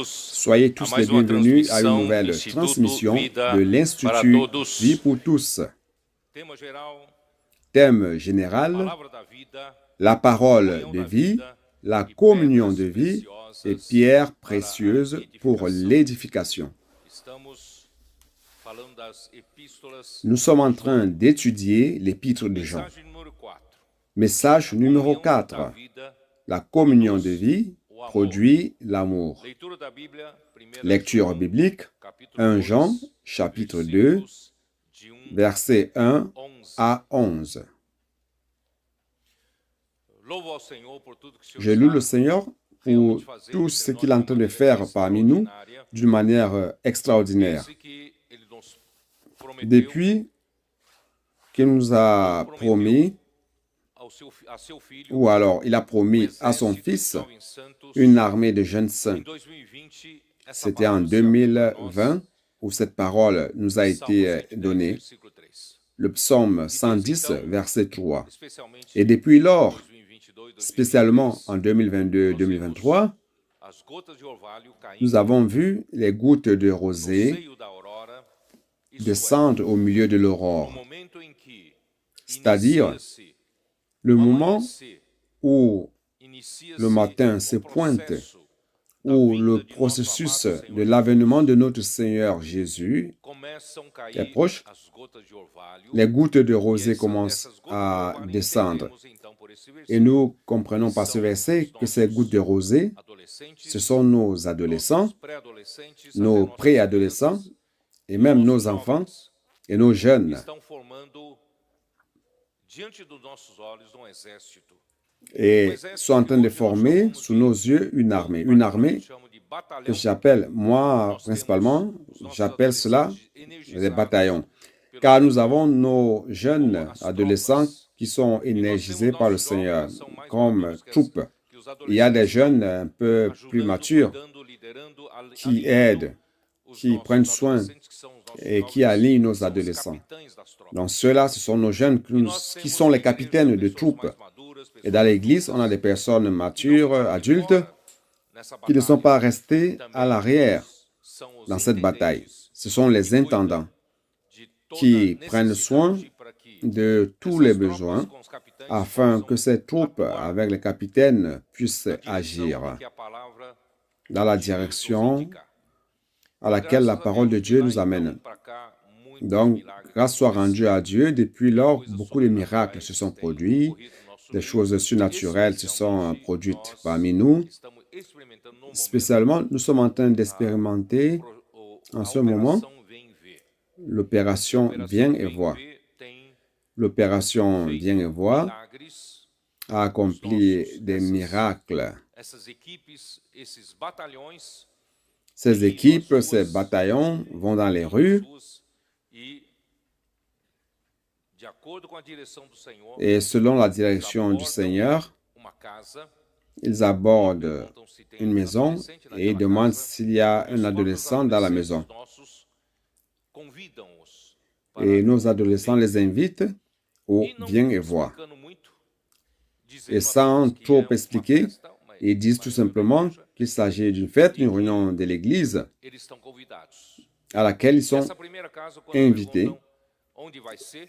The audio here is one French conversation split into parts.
Soyez tous les bienvenus à une nouvelle transmission de l'Institut Vie pour tous. Thème général, la parole de vie, la communion de vie et pierres précieuses pour l'édification. Nous sommes en train d'étudier l'épître de Jean. Message numéro 4. La communion de vie produit l'amour. Lecture biblique, 1 Jean, chapitre 2, versets 1 à 11. Je loue le Seigneur pour tout ce qu'il est en train de faire parmi nous d'une manière extraordinaire. Depuis qu'il nous a promis, ou alors il a promis à son Fils une armée de jeunes saints. C'était en 2020 où cette parole nous a été donnée. Le psaume 110, verset 3. Et depuis lors, spécialement en 2022-2023, nous avons vu les gouttes de rosée descendre au milieu de l'aurore, c'est-à-dire le moment où le matin se pointe, où le processus de l'avènement de notre Seigneur Jésus est proche, les gouttes de rosée commencent à descendre. Et nous comprenons par ce verset que ces gouttes de rosée, ce sont nos adolescents, nos préadolescents et même nos enfants et nos jeunes. Et sont en train de former sous nos yeux une armée que j'appelle, moi principalement, j'appelle cela des bataillons. Car nous avons nos jeunes adolescents qui sont énergisés par le Seigneur comme troupes. Il y a des jeunes un peu plus matures qui aident, qui prennent soin et qui alignent nos adolescents. Donc ceux-là, ce sont nos jeunes qui sont les capitaines de troupes. Et dans l'Église, on a des personnes matures, adultes, qui ne sont pas restés à l'arrière dans cette bataille. Ce sont les intendants qui prennent soin de tous les besoins afin que ces troupes, avec les capitaines, puissent agir dans la direction à laquelle la parole de Dieu nous amène. Donc, grâce soit rendue à Dieu, depuis lors, beaucoup de miracles se sont produits, des choses surnaturelles se sont produites parmi nous. Spécialement, nous sommes en train d'expérimenter en ce moment l'opération Viens et vois. L'opération Viens et vois a accompli des miracles. Ces équipes, ces bataillons vont dans les rues et selon la direction du Seigneur, ils abordent une maison et demandent s'il y a un adolescent dans la maison. Et nos adolescents les invitent au Viens et vois. Et sans trop expliquer, ils disent tout simplement qu'il s'agit d'une fête, d'une réunion de l'Église à laquelle ils sont invités.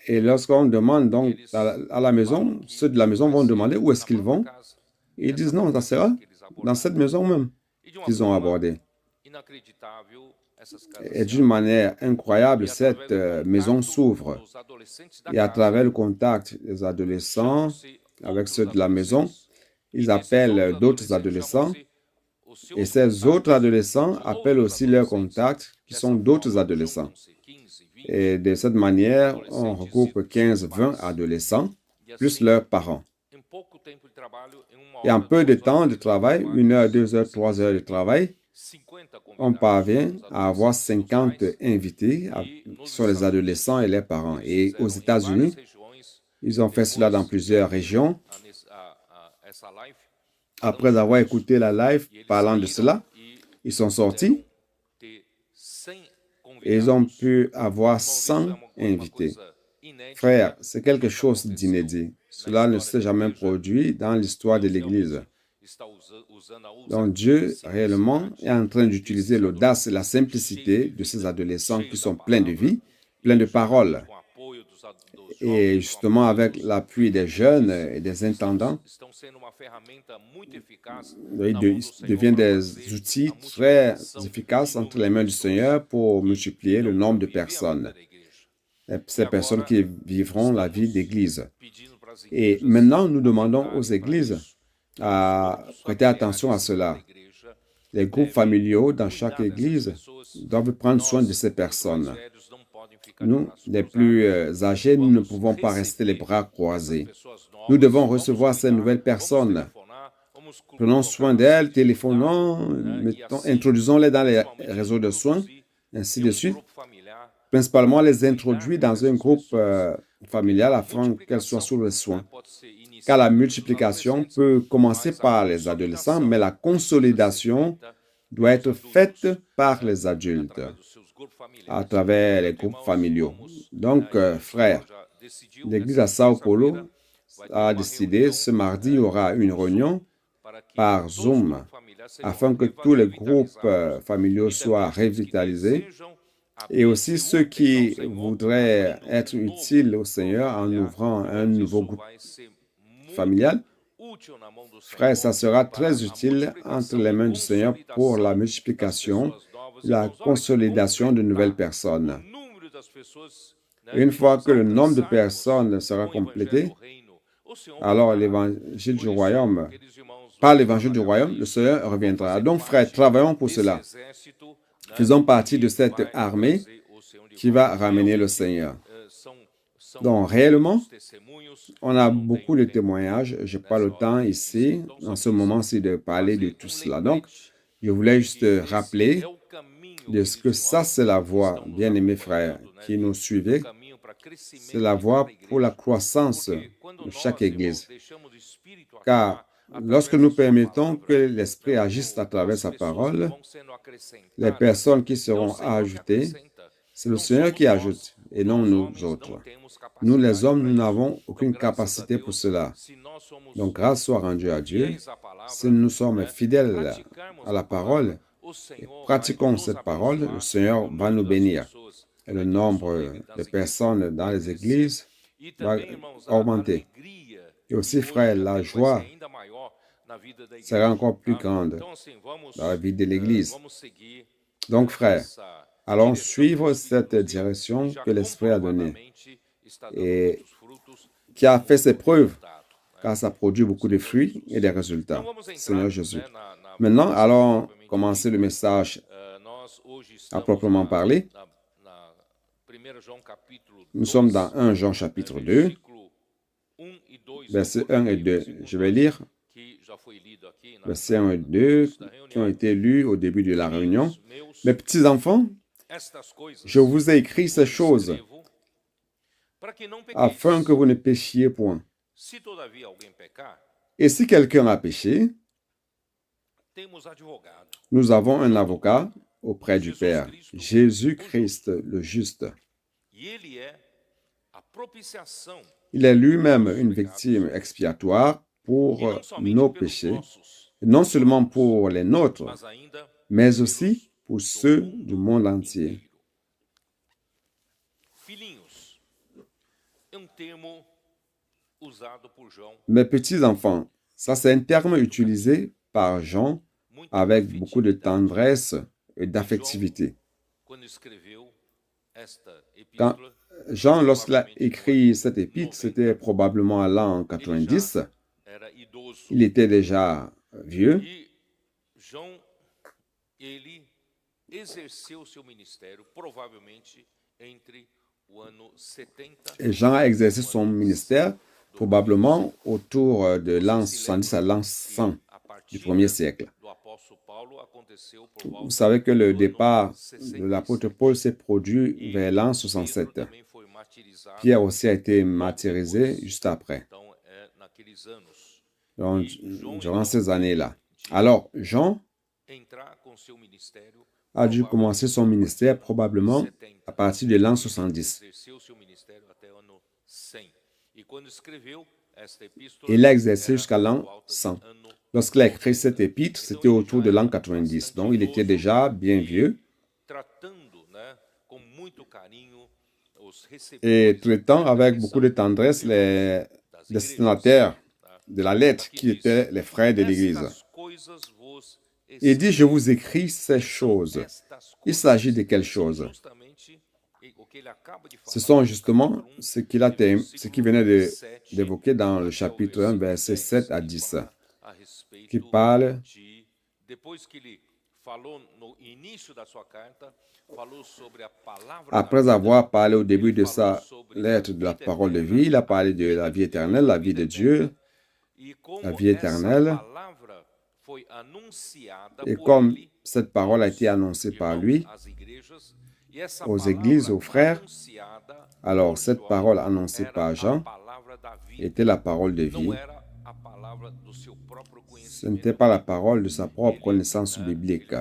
Et lorsqu'on demande donc à la maison, ceux de la maison vont demander où est-ce qu'ils vont. Et ils disent non, ça sera dans cette maison même qu'ils ont abordé. Et d'une manière incroyable, cette maison s'ouvre. Et à travers le contact des adolescents avec ceux de la maison, ils appellent d'autres adolescents. Et ces autres adolescents appellent aussi leurs contacts qui sont d'autres adolescents. Et de cette manière, on regroupe 15-20 adolescents, plus leurs parents. Et en peu de temps de travail, 1 heure, 2 heures, 3 heures de travail, on parvient à avoir 50 invités, qui sont les adolescents et les parents. Et aux États-Unis, ils ont fait cela dans plusieurs régions. Après avoir écouté la live parlant de cela, ils sont sortis et ils ont pu avoir 100 invités. Frères, c'est quelque chose d'inédit. Cela ne s'est jamais produit dans l'histoire de l'Église. Donc Dieu, réellement, est en train d'utiliser l'audace et la simplicité de ces adolescents qui sont pleins de vie, pleins de paroles. Et justement, avec l'appui des jeunes et des intendants, ils deviennent des outils très efficaces entre les mains du Seigneur pour multiplier le nombre de personnes. Ces personnes qui vivront la vie d'Église. Et maintenant, nous demandons aux églises à prêter attention à cela. Les groupes familiaux dans chaque église doivent prendre soin de ces personnes. Nous, les plus âgés, nous ne pouvons pas rester les bras croisés. Nous devons recevoir ces nouvelles personnes. Prenons soin d'elles, téléphonons, introduisons-les dans les réseaux de soins, ainsi de suite. Principalement, les introduire dans un groupe familial afin qu'elles soient sous le soin. Car la multiplication peut commencer par les adolescents, mais la consolidation doit être faite par les adultes à travers les groupes familiaux. Donc, frères, l'église à Sao Paulo a décidé, ce mardi, il y aura une réunion par Zoom afin que tous les groupes familiaux soient revitalisés et aussi ceux qui voudraient être utiles au Seigneur en ouvrant un nouveau groupe familial. Frère, ça sera très utile entre les mains du Seigneur pour la multiplication, la consolidation de nouvelles personnes. Une fois que le nombre de personnes sera complété, alors l'évangile du royaume, par l'évangile du royaume, le Seigneur reviendra. Donc, frères, travaillons pour cela. Faisons partie de cette armée qui va ramener le Seigneur. Donc, réellement, on a beaucoup de témoignages. Je n'ai pas le temps ici, en ce moment-ci, de parler de tout cela. Donc, je voulais juste rappeler de ce que ça, c'est la voie, bien-aimés frères, qui nous suivez. C'est la voie pour la croissance de chaque Église. Car lorsque nous permettons que l'Esprit agisse à travers sa parole, les personnes qui seront ajoutées, c'est le Seigneur qui ajoute et non nous autres. Nous, les hommes, nous n'avons aucune capacité pour cela. Donc, grâce soit rendue à Dieu. Si nous sommes fidèles à la parole et pratiquons cette parole, le Seigneur va nous bénir. Et le nombre de personnes dans les églises va augmenter. Et aussi, frère, la joie sera encore plus grande dans la vie de l'Église. Donc, frère, allons suivre cette direction que l'Esprit a donnée et qui a fait ses preuves, car ça produit beaucoup de fruits et des résultats. Seigneur Jésus. Maintenant, allons commencer le message à proprement parler. Nous sommes dans 1 Jean chapitre 2, versets 1 et 2. Je vais lire versets 1 et 2 qui ont été lus au début de la réunion. Mes petits enfants, je vous ai écrit ces choses afin que vous ne péchiez point. Et si quelqu'un a péché, nous avons un avocat auprès du Père, Jésus-Christ le juste. Il est lui-même une victime expiatoire pour nos péchés, non seulement pour les nôtres, mais aussi pour ceux du monde entier. Mes petits-enfants, ça c'est un terme utilisé par Jean avec beaucoup de tendresse et d'affectivité. Quand Jean, lorsqu'il a écrit cette épître, c'était probablement à l'an 90. Il était déjà vieux. Et Jean a exercé son ministère probablement autour de l'an 70 à l'an 100 du 1er siècle. Vous savez que le départ de l'apôtre Paul s'est produit vers l'an 67. Pierre aussi a été martyrisé juste après. Donc, durant ces années-là. Alors, Jean a dû commencer son ministère probablement à partir de l'an 70. Il a exercé jusqu'à l'an 100. Lorsqu'il a écrit cette épître, c'était autour de l'an 90. Donc, il était déjà bien vieux. Et traitant avec beaucoup de tendresse les destinataires de la lettre qui étaient les frères de l'Église. Il dit, je vous écris ces choses. Il s'agit de quelles choses? Ce sont justement ce qu'il venait d'évoquer dans le chapitre 1, versets 7 à 10, qui parle après avoir parlé au début de sa lettre de la parole de vie. Il a parlé de la vie éternelle, la vie de Dieu, la vie éternelle. Et comme cette parole a été annoncée par lui aux églises, aux frères, alors cette parole annoncée par Jean était la parole de vie. Ce n'était pas la parole de sa propre connaissance biblique.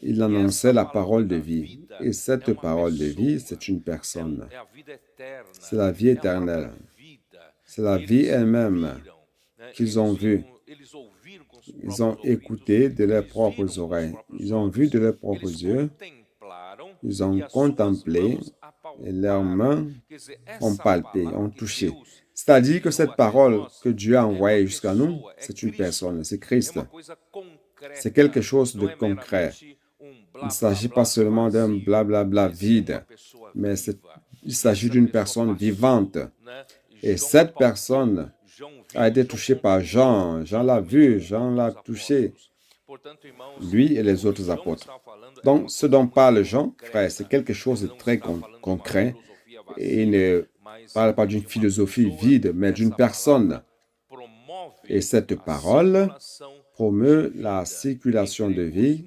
Il annonçait la parole de vie. Et cette parole de vie, c'est une personne. C'est la vie éternelle. C'est la vie elle-même qu'ils ont vue. Ils ont écouté de leurs propres oreilles. Ils ont vu de leurs propres yeux. Ils ont contemplé et leurs mains ont palpé, ont touché. C'est-à-dire que cette parole que Dieu a envoyée jusqu'à nous, c'est une personne, c'est Christ. C'est quelque chose de concret. Il ne s'agit pas seulement d'un blablabla vide, mais il s'agit d'une personne vivante. Et cette personne a été touchée par Jean. Jean l'a vu, Jean l'a touché, lui et les autres apôtres. Donc, ce dont parle Jean, frère, c'est quelque chose de très concret. Et il ne parle pas d'une philosophie vide, mais d'une personne. Et cette parole promeut la circulation de vie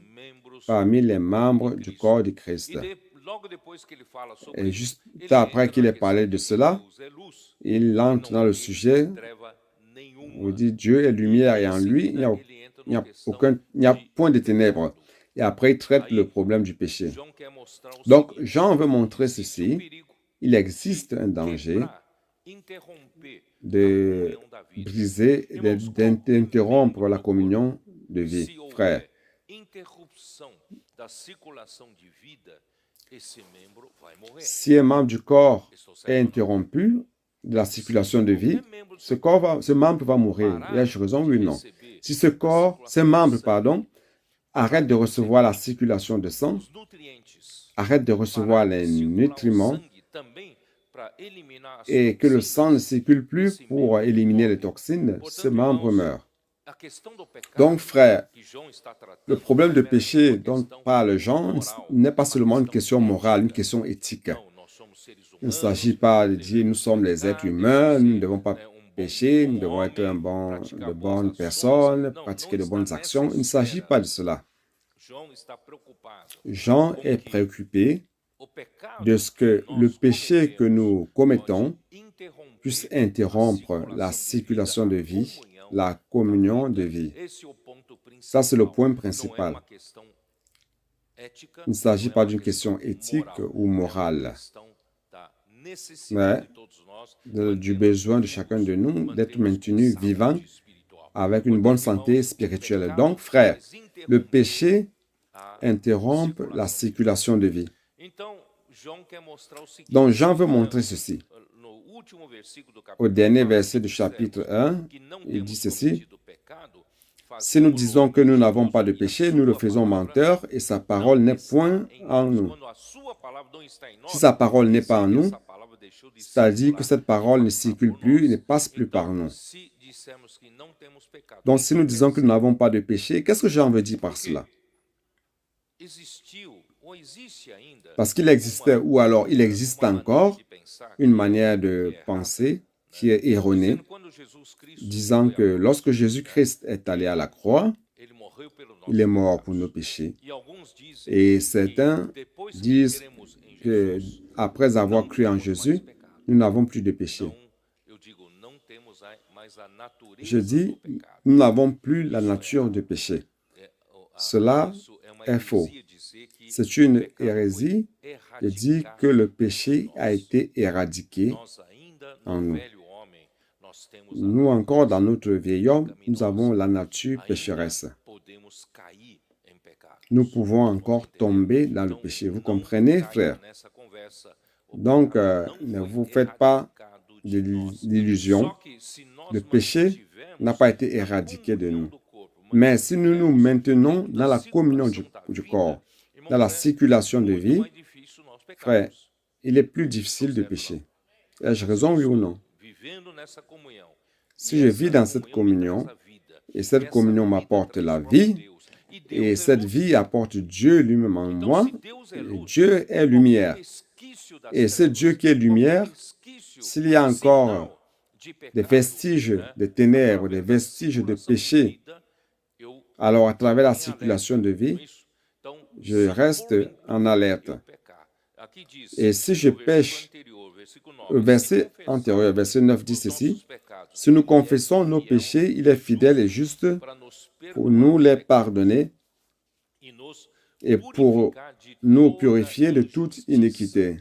parmi les membres du corps de Christ. Et juste après qu'il ait parlé de cela, il entre dans le sujet où il dit Dieu est lumière et en lui, il n'y a point de ténèbres. Et après, il traite le problème du péché. Donc, Jean veut montrer ceci. Il existe un danger de briser, d'interrompre la communion de vie, frère. Si un membre du corps est interrompu de la circulation de vie, ce membre va mourir. Ai-je raison, oui ou non? Si ce membre, arrête de recevoir la circulation de sang, arrête de recevoir les nutriments, et que le sang ne circule plus pour éliminer les toxines, ce membre meurt. Donc, frère, le problème de péché dont parle Jean n'est pas seulement une question morale, une question éthique. Il ne s'agit pas de dire nous sommes les êtres humains, nous ne devons pas pécher, nous devons être de bonnes personnes, pratiquer de bonnes actions. Il ne s'agit pas de cela. Jean est préoccupé de ce que le péché que nous commettons puisse interrompre la circulation de vie, la communion de vie. Ça, c'est le point principal. Il ne s'agit pas d'une question éthique ou morale, mais du besoin de chacun de nous d'être maintenu vivant avec une bonne santé spirituelle. Donc, frère, le péché interrompt la circulation de vie. Donc, Jean veut montrer ceci. Au dernier verset du chapitre 1, il dit ceci. Si nous disons que nous n'avons pas de péché, nous le faisons menteur et sa parole n'est point en nous. Si sa parole n'est pas en nous, c'est-à-dire que cette parole ne circule plus, ne passe plus par nous. Donc, si nous disons que nous n'avons pas de péché, qu'est-ce que Jean veut dire par cela? Parce qu'il existait, ou alors il existe encore, une manière de penser qui est erronée, disant que lorsque Jésus-Christ est allé à la croix, il est mort pour nos péchés. Et certains disent que après avoir cru en Jésus, nous n'avons plus de péché. Je dis, nous n'avons plus la nature de péché. Cela est faux. C'est une hérésie de dire que le péché a été éradiqué en nous. nous encore, dans notre vieil homme, nous avons la nature pécheresse. Nous pouvons encore tomber dans le péché. Vous comprenez, frère? Donc, ne vous faites pas d'illusions. Le péché n'a pas été éradiqué de nous. Mais si nous nous maintenons dans la communion du corps, dans la circulation de vie, frère, il est plus difficile de pécher. Ai-je raison, oui ou non? Si je vis dans cette communion, et cette communion m'apporte la vie, et cette vie apporte Dieu lui-même en moi, et Dieu est lumière. Et c'est Dieu qui est lumière. S'il y a encore des vestiges de ténèbres, des vestiges de péché, alors à travers la circulation de vie, je reste en alerte. Et si je pêche, le verset antérieur, verset 9 dit ceci, « Si nous confessons nos péchés, il est fidèle et juste pour nous les pardonner et pour nous purifier de toute iniquité. »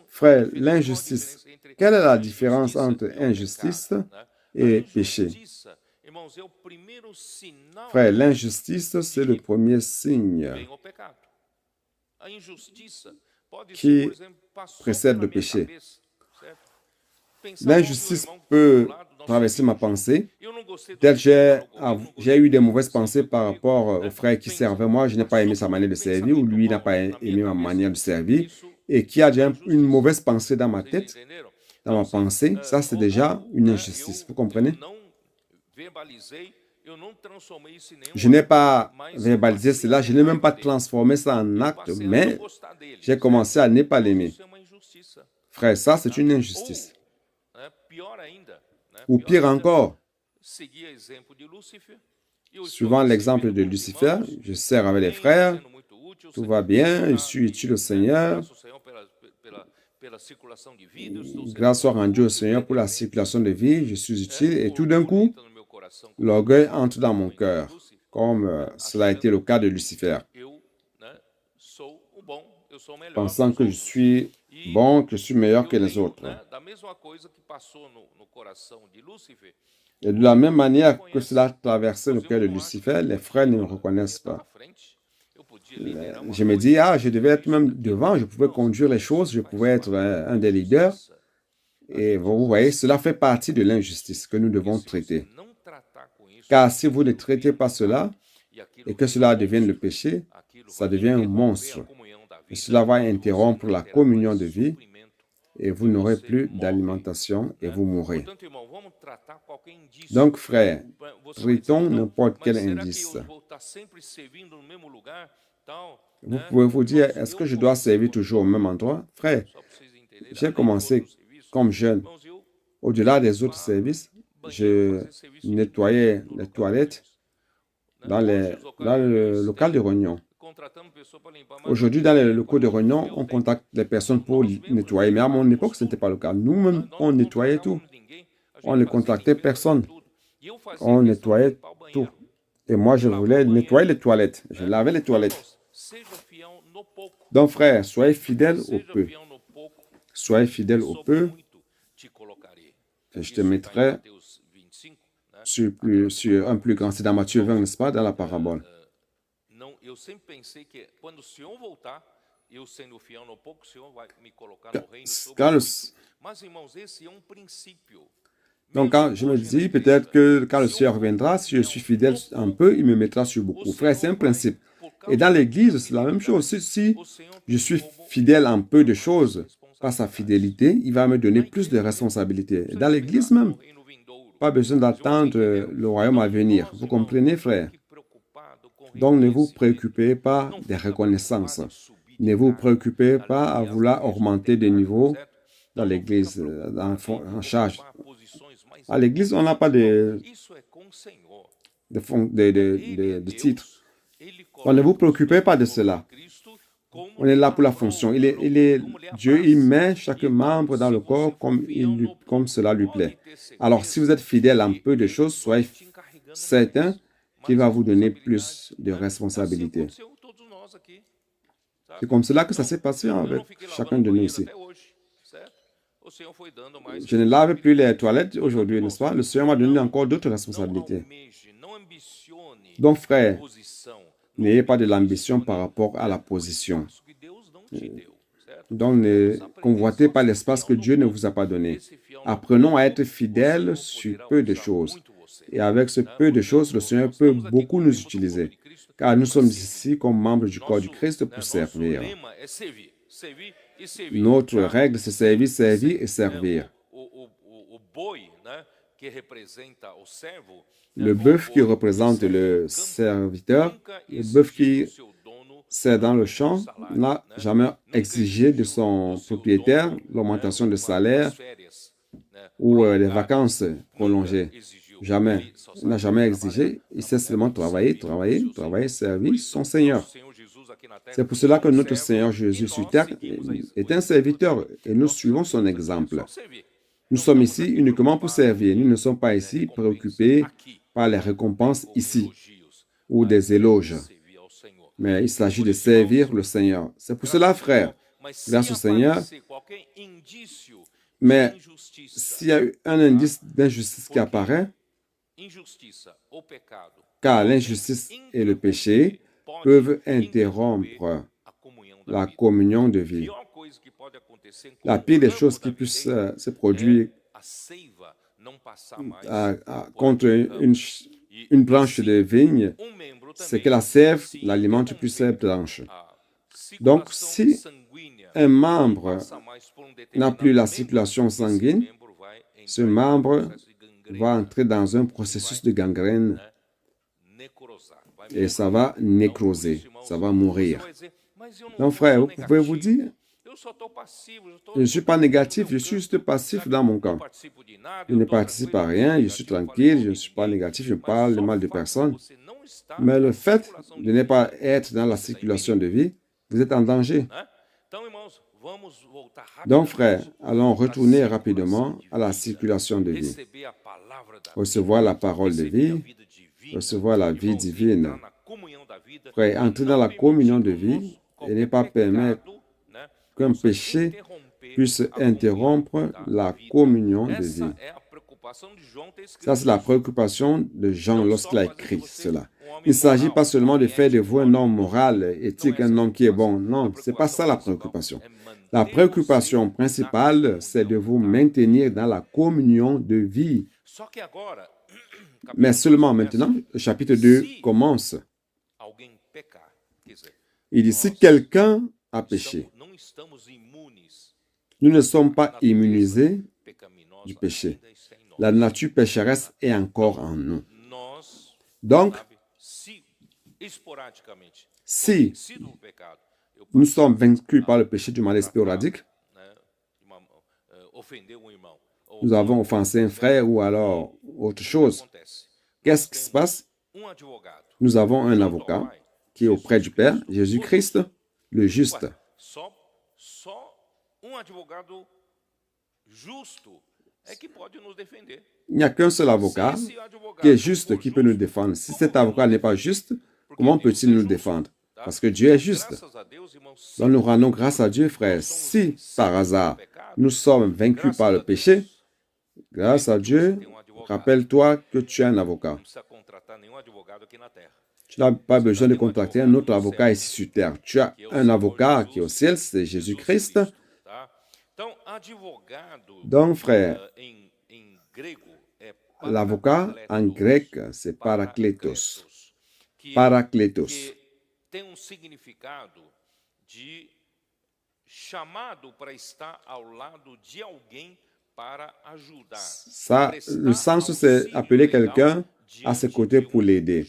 Frère, l'injustice, quelle est la différence entre injustice et péché? Frère, l'injustice, c'est le premier signe qui précède le péché. L'injustice peut traverser ma pensée. Peut-être j'ai eu des mauvaises pensées par rapport au frère qui servait moi. Je n'ai pas aimé sa manière de servir ou lui n'a pas aimé ma manière de servir et qui a déjà une mauvaise pensée dans ma tête, dans ma pensée. Ça, c'est déjà une injustice. Vous comprenez? Je n'ai pas verbalisé cela, je n'ai même pas transformé ça en acte, mais j'ai commencé à ne pas l'aimer. Frère, ça, c'est une injustice. Ou pire encore, suivant l'exemple de Lucifer, je sers avec les frères, tout va bien, je suis utile au Seigneur. Grâce soit rendue au Seigneur pour la circulation de vie, je suis utile et tout d'un coup, l'orgueil entre dans mon cœur, comme cela a été le cas de Lucifer, pensant que je suis bon, que je suis meilleur que les autres. Et de la même manière que cela traversait le cœur de Lucifer, les frères ne me reconnaissent pas. Je me dis, je devais être même devant, je pouvais conduire les choses, je pouvais être un des leaders. Et vous voyez, cela fait partie de l'injustice que nous devons traiter. Car si vous ne traitez pas cela, et que cela devienne le péché, ça devient un monstre. Et cela va interrompre la communion de vie, et vous n'aurez plus d'alimentation, et vous mourrez. Donc, frère, traitons n'importe quel indice. Vous pouvez vous dire, est-ce que je dois servir toujours au même endroit? Frère, j'ai commencé comme jeune. Au-delà des autres services, je nettoyais les toilettes dans le local de réunion. Aujourd'hui, dans les locaux de réunion, on contacte les personnes pour nettoyer. Mais à mon époque, ce n'était pas le cas. Nous-mêmes, on nettoyait tout. On ne contactait personne. On nettoyait tout. Et moi, je voulais nettoyer les toilettes. Je lavais les toilettes. Donc, frère, soyez fidèles au peu. Soyez fidèles au peu. Et je te mettrai sur un plus grand. C'est dans Matthieu 20, n'est-ce pas, dans la parabole. Donc, quand je me dis, peut-être que quand le Seigneur reviendra, si je suis fidèle un peu, il me mettra sur beaucoup. Frère, c'est un principe. Et dans l'Église, c'est la même chose. Si je suis fidèle en peu de choses, par sa fidélité, il va me donner plus de responsabilités. Dans l'Église même, pas besoin d'attendre le royaume à venir. Vous comprenez, frère? Donc, ne vous préoccupez pas des reconnaissances. Ne vous préoccupez pas à vouloir augmenter de niveau dans l'Église, en charge. À l'Église, on n'a pas de titre. Donc, ne vous préoccupez pas de cela. On est là pour la fonction. Dieu, il met chaque membre dans le corps comme cela lui plaît. Alors, si vous êtes fidèle à un peu de choses, soyez certain qu'il va vous donner plus de responsabilités. C'est comme cela que ça s'est passé avec chacun de nous ici. Je ne lave plus les toilettes aujourd'hui, n'est-ce pas? Le Seigneur m'a donné encore d'autres responsabilités. Donc, frère, n'ayez pas de l'ambition par rapport à la position. Donc, ne convoitez pas l'espace que Dieu ne vous a pas donné. Apprenons à être fidèles sur peu de choses. Et avec ce peu de choses, le Seigneur peut beaucoup nous utiliser. Car nous sommes ici comme membres du corps du Christ pour servir. Notre règle, c'est servir, servir et servir. Le bœuf qui représente le serviteur, le bœuf qui sert dans le champ, n'a jamais exigé de son propriétaire l'augmentation de salaire ou les vacances prolongées. Jamais. Il n'a jamais exigé. Il sait seulement travailler, servir son Seigneur. C'est pour cela que notre Seigneur Jésus sur terre est un serviteur et nous suivons son exemple. Nous sommes ici uniquement pour servir. Nous ne sommes pas ici préoccupés par les récompenses ici ou des éloges. Mais il s'agit de servir le Seigneur. C'est pour cela, frère, grâce au Seigneur, mais s'il y a un indice d'injustice qui apparaît, car l'injustice et le péché peuvent interrompre la communion de vie. La pire des choses qui puissent se produire contre une branche de vigne, c'est que la sève l'alimente plus cette branche. Donc, si un membre n'a plus la circulation sanguine, ce membre va entrer dans un processus de gangrène et ça va nécroser, ça va mourir. Donc, frère, vous pouvez vous dire, je ne suis pas négatif, je suis juste passif dans mon camp. Je ne participe à rien, je suis tranquille, je ne suis pas négatif, je parle le mal de personne. Mais le fait de ne pas être dans la circulation de vie, vous êtes en danger. Donc, frère, allons retourner rapidement à la circulation de vie. Recevoir la parole de vie, recevoir la vie divine. Frère, entrer dans la communion de vie et ne pas permettre qu'un péché puisse interrompre la communion de vie. Ça, c'est la préoccupation de Jean lorsqu'il a écrit cela. Il ne s'agit pas seulement de faire de vous un homme moral, éthique, un homme qui est bon. Non, ce n'est pas ça la préoccupation. La préoccupation principale, c'est de vous maintenir dans la communion de vie. Mais seulement maintenant, le chapitre 2 commence. Il dit, si quelqu'un a péché, nous ne sommes pas immunisés du péché. La nature pécheresse est encore en nous. Donc, si nous sommes vaincus par le péché du mal sporadique, nous avons offensé un frère ou alors autre chose, qu'est-ce qui se passe? Nous avons un avocat qui est auprès du Père, Jésus-Christ, le juste. Il n'y a qu'un seul avocat qui est juste qui peut nous défendre. Si cet avocat n'est pas juste, comment peut-il nous défendre? Parce que Dieu est juste. Donc nous rendons grâce à Dieu, frère. Si, par hasard, nous sommes vaincus par le péché, grâce à Dieu, rappelle-toi que tu as un avocat. Tu n'as pas besoin de contracter un autre avocat ici sur terre. Tu as un avocat qui est au ciel, c'est Jésus-Christ. Donc, frère, l'avocat en grec, c'est parakletos. Parakletos. Ça, le sens, c'est appeler quelqu'un à ses côtés pour l'aider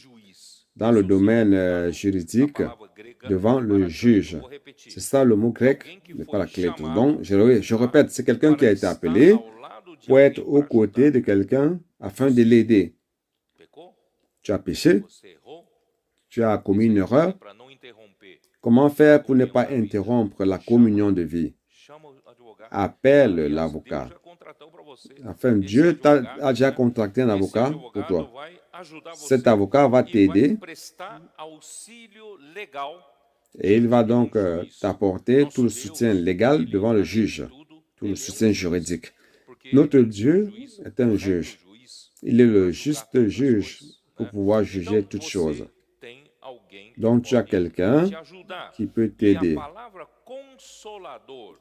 dans le domaine juridique devant le juge. C'est ça le mot grec, le parakletos. Donc, je répète, c'est quelqu'un qui a été appelé pour être aux côtés de quelqu'un afin de l'aider. Tu as péché, tu as commis une erreur. Comment faire pour ne pas interrompre la communion de vie? Appelle l'avocat. Enfin, Dieu a déjà contracté un avocat pour toi. Cet avocat va t'aider et il va donc t'apporter tout le soutien légal devant le juge. tout le soutien juridique. Notre Dieu est un juge. Il est le juste juge pour pouvoir juger toutes choses. Donc, tu as quelqu'un qui peut t'aider.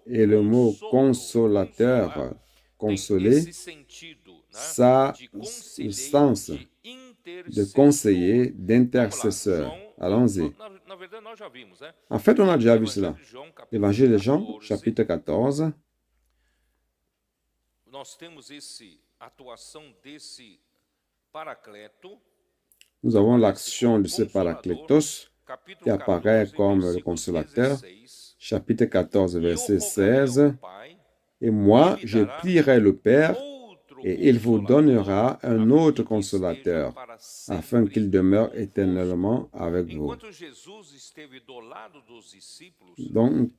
Et le mot consolateur, consoler, ça a le sens de conseiller, d'intercesseur. Allons-y. En fait, on a déjà vu cela. L'évangile de Jean, chapitre 14. Nous avons l'action de ce paraclétos qui apparaît comme le consolateur. Chapitre 14, verset 16. Et moi, je prierai le Père, et il vous donnera un autre consolateur, afin qu'il demeure éternellement avec vous. Donc,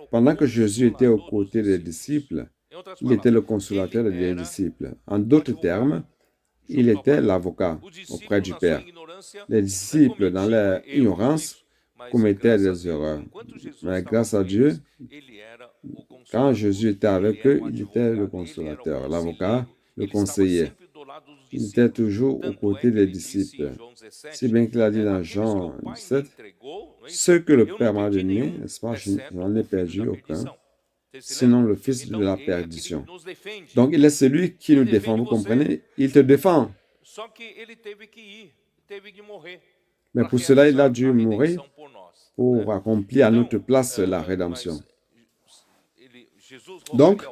pendant que Jésus était aux côtés des disciples, il était le consolateur des disciples. En d'autres termes, il était l'avocat auprès du Père. Les disciples, dans leur ignorance, commettaient des erreurs. Mais grâce à Dieu, quand Jésus était avec eux, il était le consolateur, l'avocat, le conseiller. Il était toujours aux côtés des disciples. Si bien qu'il a dit dans Jean 17, « Ce que le Père m'a donné, n'est-ce pas, je n'en ai perdu aucun, sinon le Fils de la perdition. » Donc, il est celui qui nous défend, vous comprenez? Il te défend. Mais pour cela, il a dû mourir pour accomplir à notre place la rédemption. Donc,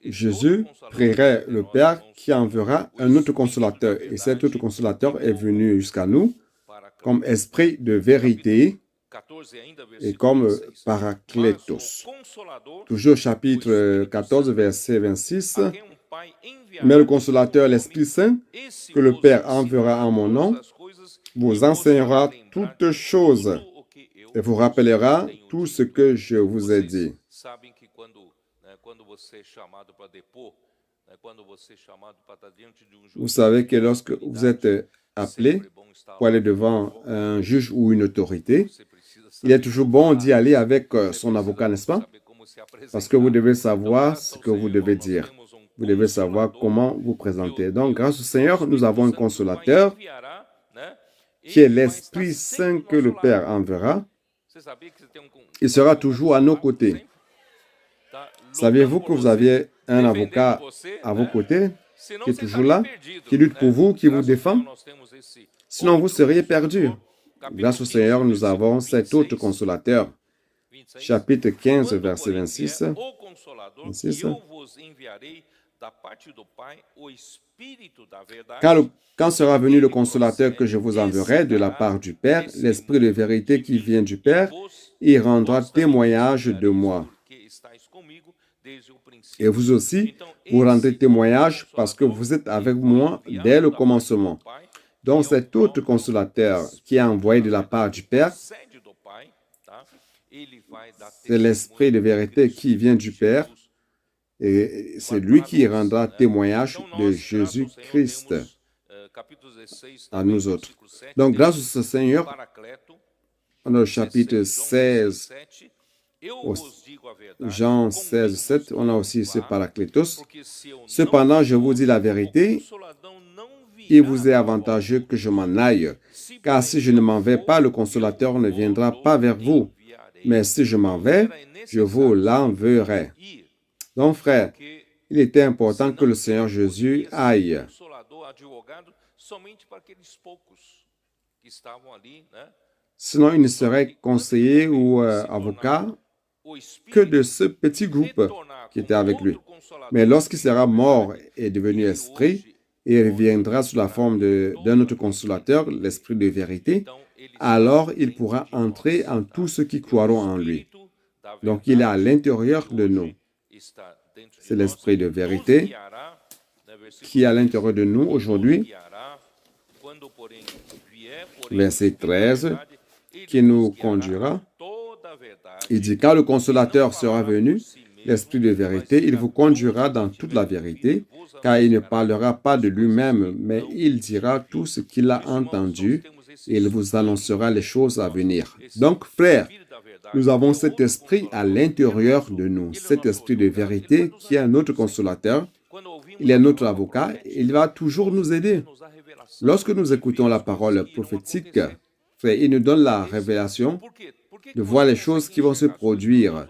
Jésus prierait le Père qui enverra un autre consolateur. Et cet autre consolateur est venu jusqu'à nous comme esprit de vérité et comme paraclétos. Toujours chapitre 14, verset 26. Mais le consolateur, l'Esprit Saint, que le Père enverra en mon nom, vous enseignera toutes choses et vous rappellera tout ce que je vous ai dit. Vous savez que lorsque vous êtes appelé pour aller devant un juge ou une autorité, il est toujours bon d'y aller avec son avocat, n'est-ce pas? Parce que vous devez savoir ce que vous devez dire. Vous devez savoir comment vous présenter. Donc, grâce au Seigneur, nous avons un consolateur qui est l'Esprit Saint que le Père enverra. Il sera toujours à nos côtés. Saviez-vous que vous aviez un avocat à vos côtés qui est toujours là, qui lutte pour vous, qui vous défend? Sinon, vous seriez perdu. Grâce au Seigneur, nous avons cet autre consolateur. Chapitre 15, verset 26. Quand sera venu le consolateur que je vous enverrai de la part du Père, l'Esprit de vérité qui vient du Père, il rendra témoignage de moi. Et vous aussi, vous rendrez témoignage parce que vous êtes avec moi dès le commencement. Donc, cet autre consolateur qui est envoyé de la part du Père, c'est l'Esprit de vérité qui vient du Père et c'est lui qui rendra témoignage de Jésus-Christ à nous autres. Donc, grâce à ce Seigneur, dans le chapitre 16, Jean 16, 7, on a aussi ce paraclétos. Cependant, je vous dis la vérité, il vous est avantageux que je m'en aille, car si je ne m'en vais pas, le consolateur ne viendra pas vers vous. Mais si je m'en vais, je vous l'enverrai. Donc, frère, il était important que le Seigneur Jésus aille. Sinon, il ne serait conseiller ou avocat que de ce petit groupe qui était avec lui. Mais lorsqu'il sera mort et devenu esprit, et reviendra sous la forme d'un autre consolateur, l'Esprit de vérité, alors il pourra entrer en tous ceux qui croiront en lui. Donc, il est à l'intérieur de nous. C'est l'Esprit de vérité qui est à l'intérieur de nous aujourd'hui. Verset 13, qui nous conduira. Il dit, quand le consolateur sera venu, l'Esprit de vérité, il vous conduira dans toute la vérité, car il ne parlera pas de lui-même, mais il dira tout ce qu'il a entendu et il vous annoncera les choses à venir. Donc, frères, nous avons cet esprit à l'intérieur de nous, cet esprit de vérité qui est notre consolateur. Il est notre avocat et il va toujours nous aider. Lorsque nous écoutons la parole prophétique, il nous donne la révélation de voir les choses qui vont se produire.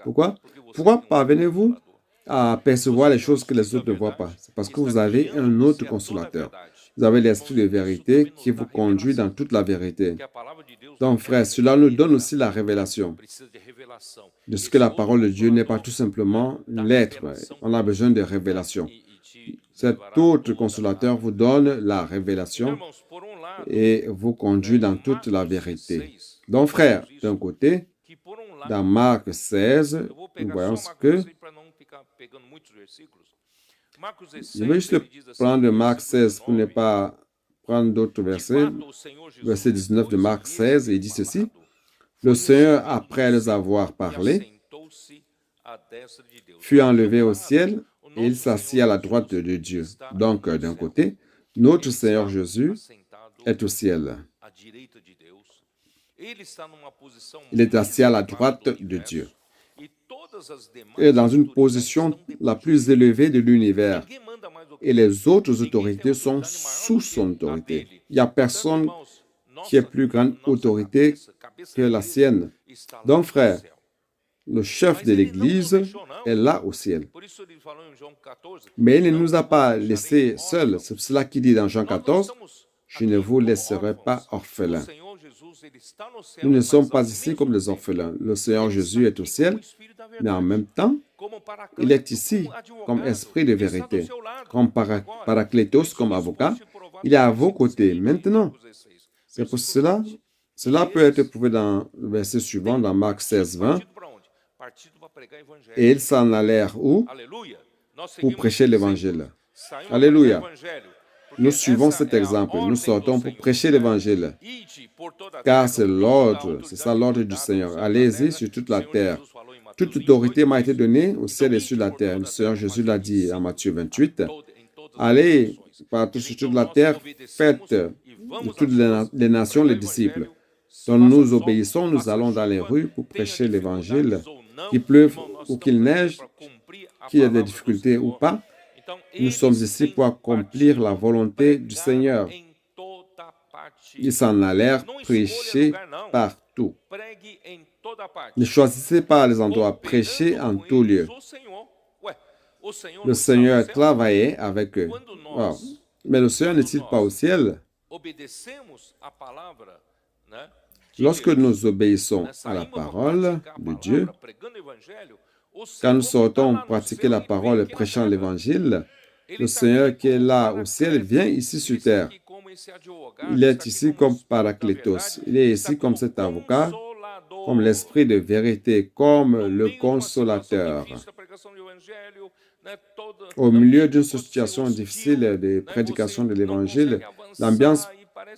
Pourquoi? Pourquoi parvenez-vous à percevoir les choses que les autres ne voient pas? C'est parce que vous avez un autre consolateur. Vous avez l'esprit de vérité qui vous conduit dans toute la vérité. Donc, frère, cela nous donne aussi la révélation de ce que la parole de Dieu n'est pas tout simplement une lettre. On a besoin de révélation. Cet autre consolateur vous donne la révélation et vous conduit dans toute la vérité. Donc, frère, d'un côté, dans Marc 16, nous voyons ce que... Je vais juste prendre Marc 16 pour ne pas prendre d'autres versets. Verset 19 de Marc 16, il dit ceci. Le Seigneur, après les avoir parlé, fut enlevé au ciel et il s'assit à la droite de Dieu. Donc, d'un côté, notre Seigneur Jésus est au ciel. Il est assis à la droite de Dieu. Et dans une position la plus élevée de l'univers. Et les autres autorités sont sous son autorité. Il n'y a personne qui ait plus grande autorité que la sienne. Donc, frère, le chef de l'Église est là au ciel. Mais il ne nous a pas laissés seuls. C'est cela qu'il dit dans Jean 14, « Je ne vous laisserai pas orphelins ». Nous ne sommes pas ici comme des orphelins. Le Seigneur Jésus est au ciel, mais en même temps, il est ici comme esprit de vérité, comme paraclétos, comme avocat. Il est à vos côtés maintenant. C'est pour cela, cela peut être prouvé dans le verset suivant, dans Marc 16, 20. Et ils s'en allèrent où? Pour prêcher l'évangile. Alléluia. Nous suivons cet exemple. Nous sortons pour prêcher l'évangile. Car c'est l'ordre, c'est ça l'ordre du Seigneur. Allez-y sur toute la terre. Toute autorité m'a été donnée au ciel et sur la terre. Le Seigneur Jésus l'a dit en Matthieu 28. Allez partout sur toute la terre, faites de toutes les nations les disciples. Donc nous obéissons, nous allons dans les rues pour prêcher l'évangile. Qu'il pleuve ou qu'il neige, qu'il y ait des difficultés ou pas. Nous sommes ici pour accomplir la volonté du Seigneur. Ils s'en allèrent prêcher partout. Ne choisissez pas les endroits, prêchez en tout lieu. Le Seigneur travaillait avec eux. Wow. Mais le Seigneur n'est-il pas au ciel? Lorsque nous obéissons à la parole de Dieu, quand nous sortons pratiquer la parole et prêchant l'évangile, le Seigneur qui est là au ciel vient ici sur terre. Il est ici comme Paraclétos. Il est ici comme cet avocat, comme l'esprit de vérité, comme le consolateur. Au milieu d'une situation difficile de prédication de l'évangile, l'ambiance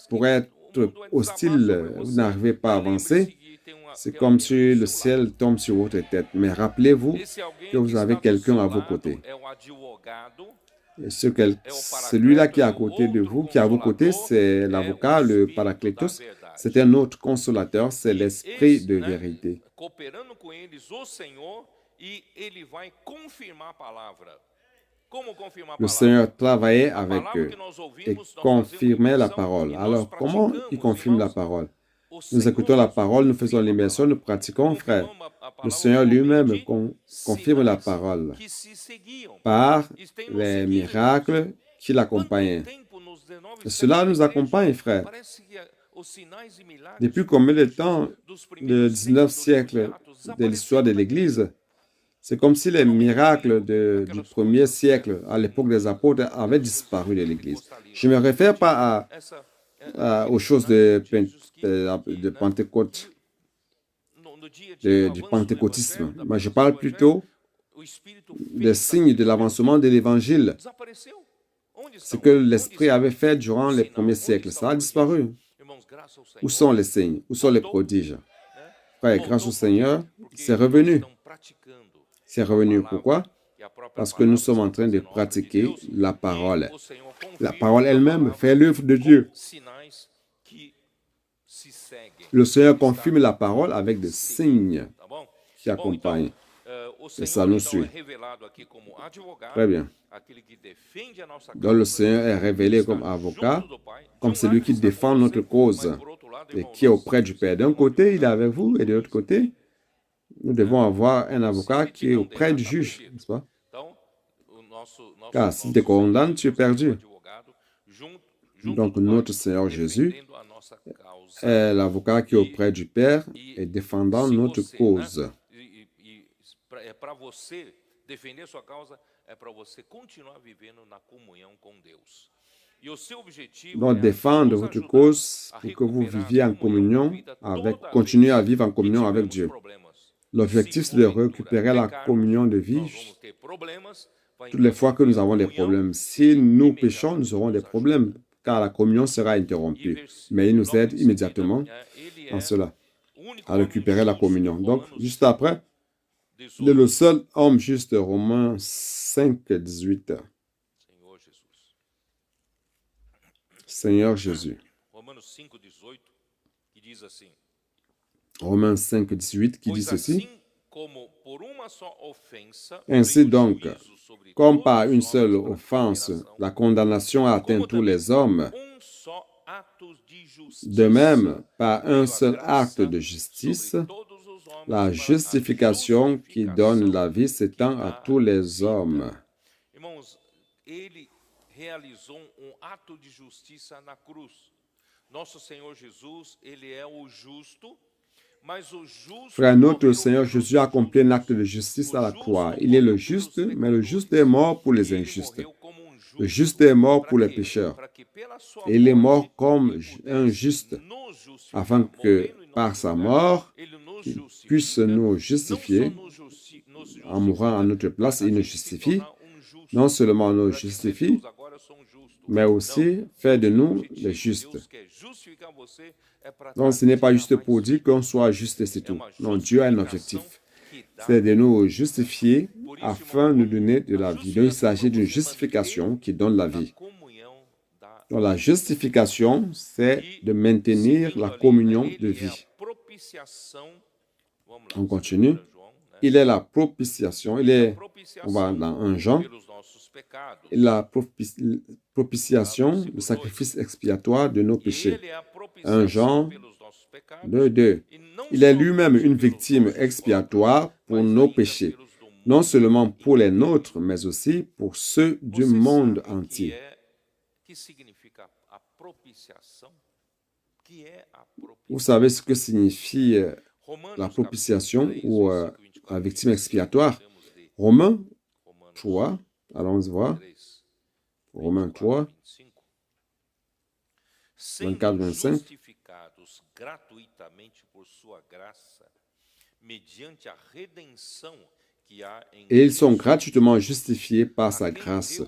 pourrait être hostile, vous n'arrivez pas à avancer. C'est comme si le ciel tombe sur votre tête. Mais rappelez-vous que vous avez quelqu'un à vos côtés. Et celui-là qui est à côté de vous, qui est à vos côtés, c'est l'avocat, le Paraclétos. C'est un autre consolateur, c'est l'esprit de vérité. Le Seigneur travaillait avec eux et confirmait la parole. Alors, comment il confirme la parole? Nous écoutons la parole, nous faisons l'immersion, nous pratiquons, frère. Le Seigneur lui-même confirme la parole par les miracles qui l'accompagnent. Cela nous accompagne, frère. Depuis combien de temps, le 19e siècle de l'histoire de l'Église, c'est comme si les miracles du 1er siècle, à l'époque des apôtres, avaient disparu de l'Église. Je ne me réfère pas aux choses de Pentecôte, du pentecôtisme, mais je parle plutôt des signes de l'avancement de l'Évangile. Ce que l'Esprit avait fait durant les premiers siècles, ça a disparu. Où sont les signes? Où sont les prodiges? Frère, grâce au Seigneur, c'est revenu. C'est revenu. Pourquoi? Parce que nous sommes en train de pratiquer la parole. La parole elle-même fait l'œuvre de Dieu. Le Seigneur confirme la parole avec des signes qui accompagnent. Et ça nous suit. Très bien. Donc le Seigneur est révélé comme avocat, comme celui qui défend notre cause et qui est auprès du Père. D'un côté, il est avec vous, et de l'autre côté, nous devons avoir un avocat qui est auprès du juge, n'est-ce pas? Car s'il te condamne, tu es perdu. Donc notre Seigneur Jésus est l'avocat qui est auprès du Père et défendant notre cause. Donc défendre votre cause pour que vous viviez en communion avec, continuez à vivre en communion avec Dieu. L'objectif, c'est de récupérer la communion de vie toutes les fois que nous avons des problèmes. Si nous péchons, nous aurons des problèmes, car la communion sera interrompue. Mais il nous aide immédiatement en cela, à récupérer la communion. Donc, juste après, il est le seul homme juste, Romains 5, 18. Seigneur Jésus. Romains 5, 18 qui dit ceci. Ainsi donc, comme par une seule offense, la condamnation a atteint tous les hommes, de même, par un seul acte de justice, la justification qui donne la vie s'étend à tous les hommes. Realizou ato de justiça na cruz. Nosso Senhor Jesus, ele é o justo, mas o justo. Frère, notre Seigneur Jésus a accompli un acte de justice à la croix. Il est le juste, mais le juste est mort pour les injustes. Le juste est mort pour les pécheurs. Et il est mort comme un juste, afin que par sa mort, il puisse nous justifier. En mourant à notre place, il nous justifie. Non seulement nous justifie, mais aussi fait de nous les justes. Donc, ce n'est pas juste pour dire qu'on soit juste et c'est tout. Non, Dieu a un objectif. C'est de nous justifier afin de nous donner de la vie. Donc, il s'agit d'une justification qui donne la vie. Donc, la justification, c'est de maintenir la communion de vie. On continue. Il est la propitiation. On va dans 1 Jean. La propitiation, le sacrifice expiatoire de nos péchés. 1 Jean 2, 2. Il est lui-même une victime expiatoire pour nos péchés, non seulement pour les nôtres, mais aussi pour ceux du monde entier. Vous savez ce que signifie la propitiation ou la victime expiatoire? Romains 3. Allons voir. Romains 3, 24, 25. Et ils sont gratuitement justifiés par sa grâce,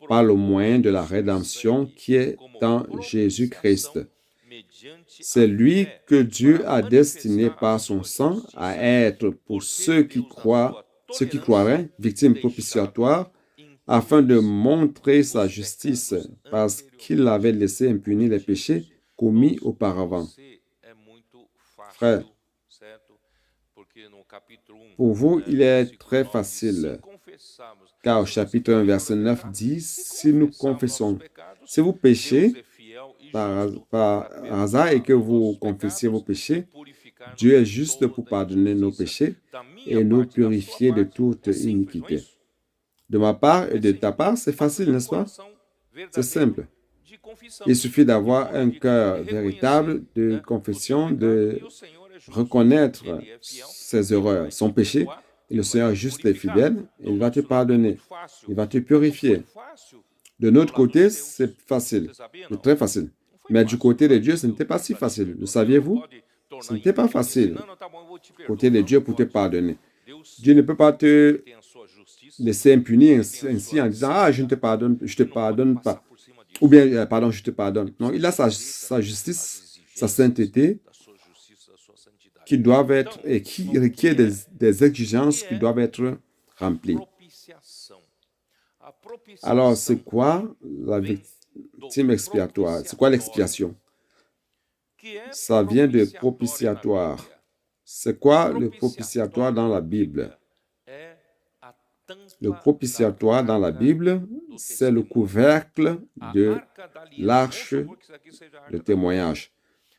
par le moyen de la rédemption qui est dans Jésus-Christ. C'est lui que Dieu a destiné par son sang à être pour ceux qui croiraient, victimes propitiatoires, afin de montrer sa justice, parce qu'il avait laissé impunis les péchés commis auparavant. Frère, pour vous, il est très facile, car au chapitre 1, verset 9 dit, si nous confessons, si vous péchez par hasard et que vous confessiez vos péchés, Dieu est juste pour pardonner nos péchés et nous purifier de toute iniquité. De ma part et de ta part, c'est facile, n'est-ce pas? C'est simple. Il suffit d'avoir un cœur véritable de confession, de reconnaître ses erreurs, son péché. Et le Seigneur juste et fidèle, il va te pardonner. Il va te purifier. De notre côté, c'est facile, c'est très facile. Mais du côté de Dieu, ce n'était pas si facile. Le saviez-vous? Ce n'était pas facile. Du côté de Dieu pour te pardonner. Dieu ne peut pas te laisser impuni ainsi en disant « Ah, je ne te pardonne, je te pardonne pas. » Ou bien « Pardon, je te pardonne. » Non, il a sa justice, sa sainteté qui doivent être et qui requiert des exigences qui doivent être remplies. Alors, c'est quoi la victime expiatoire? C'est quoi l'expiation? Ça vient de propitiatoire. C'est quoi le propitiatoire dans la Bible? Le propitiatoire dans la Bible, c'est le couvercle de l'arche de témoignage,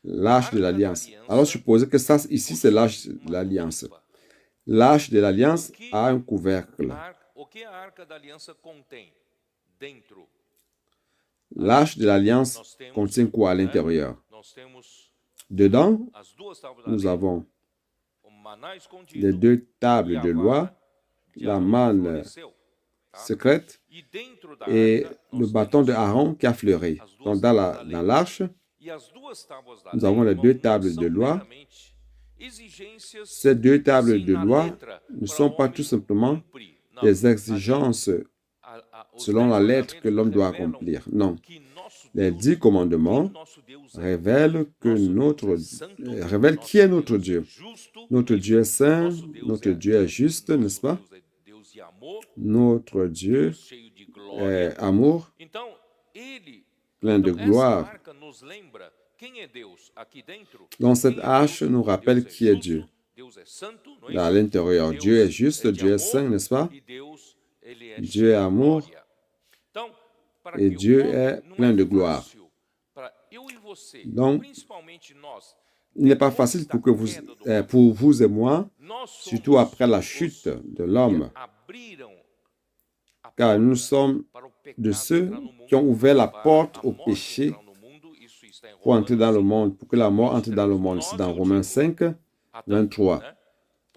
l'arche de l'alliance. Alors, supposez que ça, ici, c'est l'arche de l'alliance. L'arche de l'alliance a un couvercle. L'arche de l'alliance contient quoi à l'intérieur? Dedans, nous avons les 2 tables de loi, la manne secrète et le bâton de Aaron qui a fleuri. Donc, dans l'arche, nous avons les 2 tables de loi. Ces 2 tables de loi ne sont pas tout simplement des exigences selon la lettre que l'homme doit accomplir. Non. Les 10 commandements révèlent qui est notre Dieu. Notre Dieu est saint, notre Dieu est juste, n'est-ce pas? Notre Dieu est amour, plein de gloire. Donc cette arche nous rappelle qui est Dieu. Là, à l'intérieur, Dieu est juste, Dieu est saint, n'est-ce pas? Dieu est amour et Dieu est plein de gloire. Donc, il n'est pas facile pour vous et moi, surtout après la chute de l'homme, car nous sommes de ceux qui ont ouvert la porte au péché pour entrer dans le monde, pour que la mort entre dans le monde. C'est dans Romains 5, 23.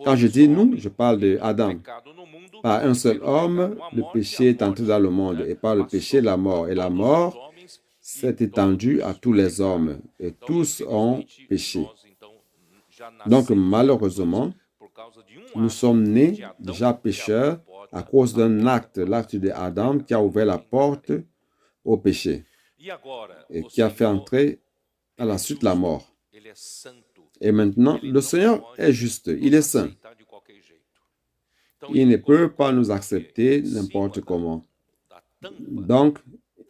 Quand je dis nous, je parle d'Adam. Par un seul homme, le péché est entré dans le monde, et par le péché, la mort. Et la mort s'est étendue à tous les hommes, et tous ont péché. Donc, malheureusement, nous sommes nés déjà pécheurs à cause d'un acte, l'acte d'Adam qui a ouvert la porte au péché et qui a fait entrer à la suite la mort. Et maintenant, le Seigneur est juste, il est saint. Il ne peut pas nous accepter n'importe comment. Donc,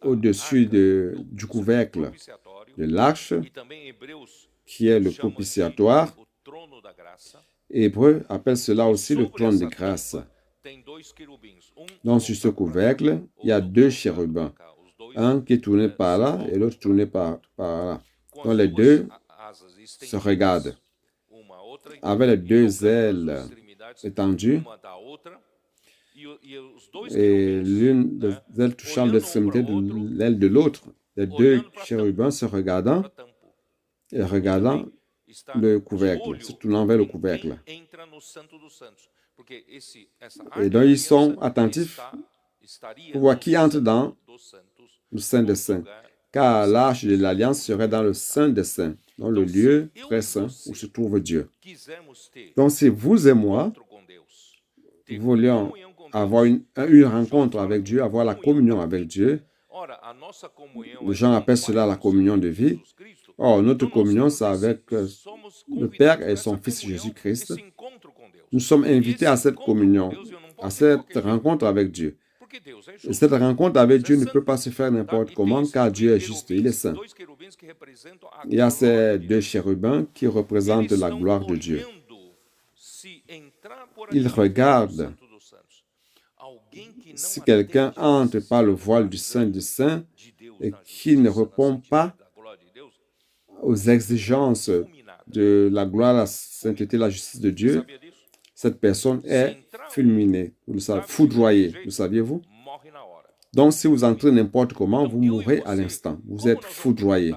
au-dessus du couvercle de l'arche, qui est le propitiatoire, Hébreu appelle cela aussi le trône de grâce. Donc, sur ce couvercle, il y a 2 chérubins. Un qui est tourné par là et l'autre tourné par là. Donc, les 2 se regardent. Avec les 2 ailes étendues et l'une des ailes touchant l'extrémité de l'aile de l'autre. Les 2 chérubins se regardant et regardant le couvercle, se tournant vers le couvercle. Et donc, ils sont attentifs pour voir qui entre dans le Saint des Saints. Car l'arche de l'Alliance serait dans le Saint des Saints, dans le lieu très saint où se trouve Dieu. Donc, si vous et moi voulions avoir une rencontre avec Dieu, avoir la communion avec Dieu, les gens appellent cela la communion de vie. Or, notre communion, c'est avec le Père et son Fils Jésus-Christ. Nous sommes invités à cette communion, à cette rencontre avec Dieu. Et cette rencontre avec Dieu ne peut pas se faire n'importe comment, car Dieu est juste, il est saint. Il y a ces 2 chérubins qui représentent la gloire de Dieu. Ils regardent si quelqu'un entre par le voile du Saint des Saints et qui ne répond pas aux exigences de la gloire, la sainteté, la justice de Dieu, cette personne est fulminée, vous le savez, foudroyée, le saviez-vous? Donc, si vous entrez n'importe comment, vous mourrez à l'instant. Vous êtes foudroyé.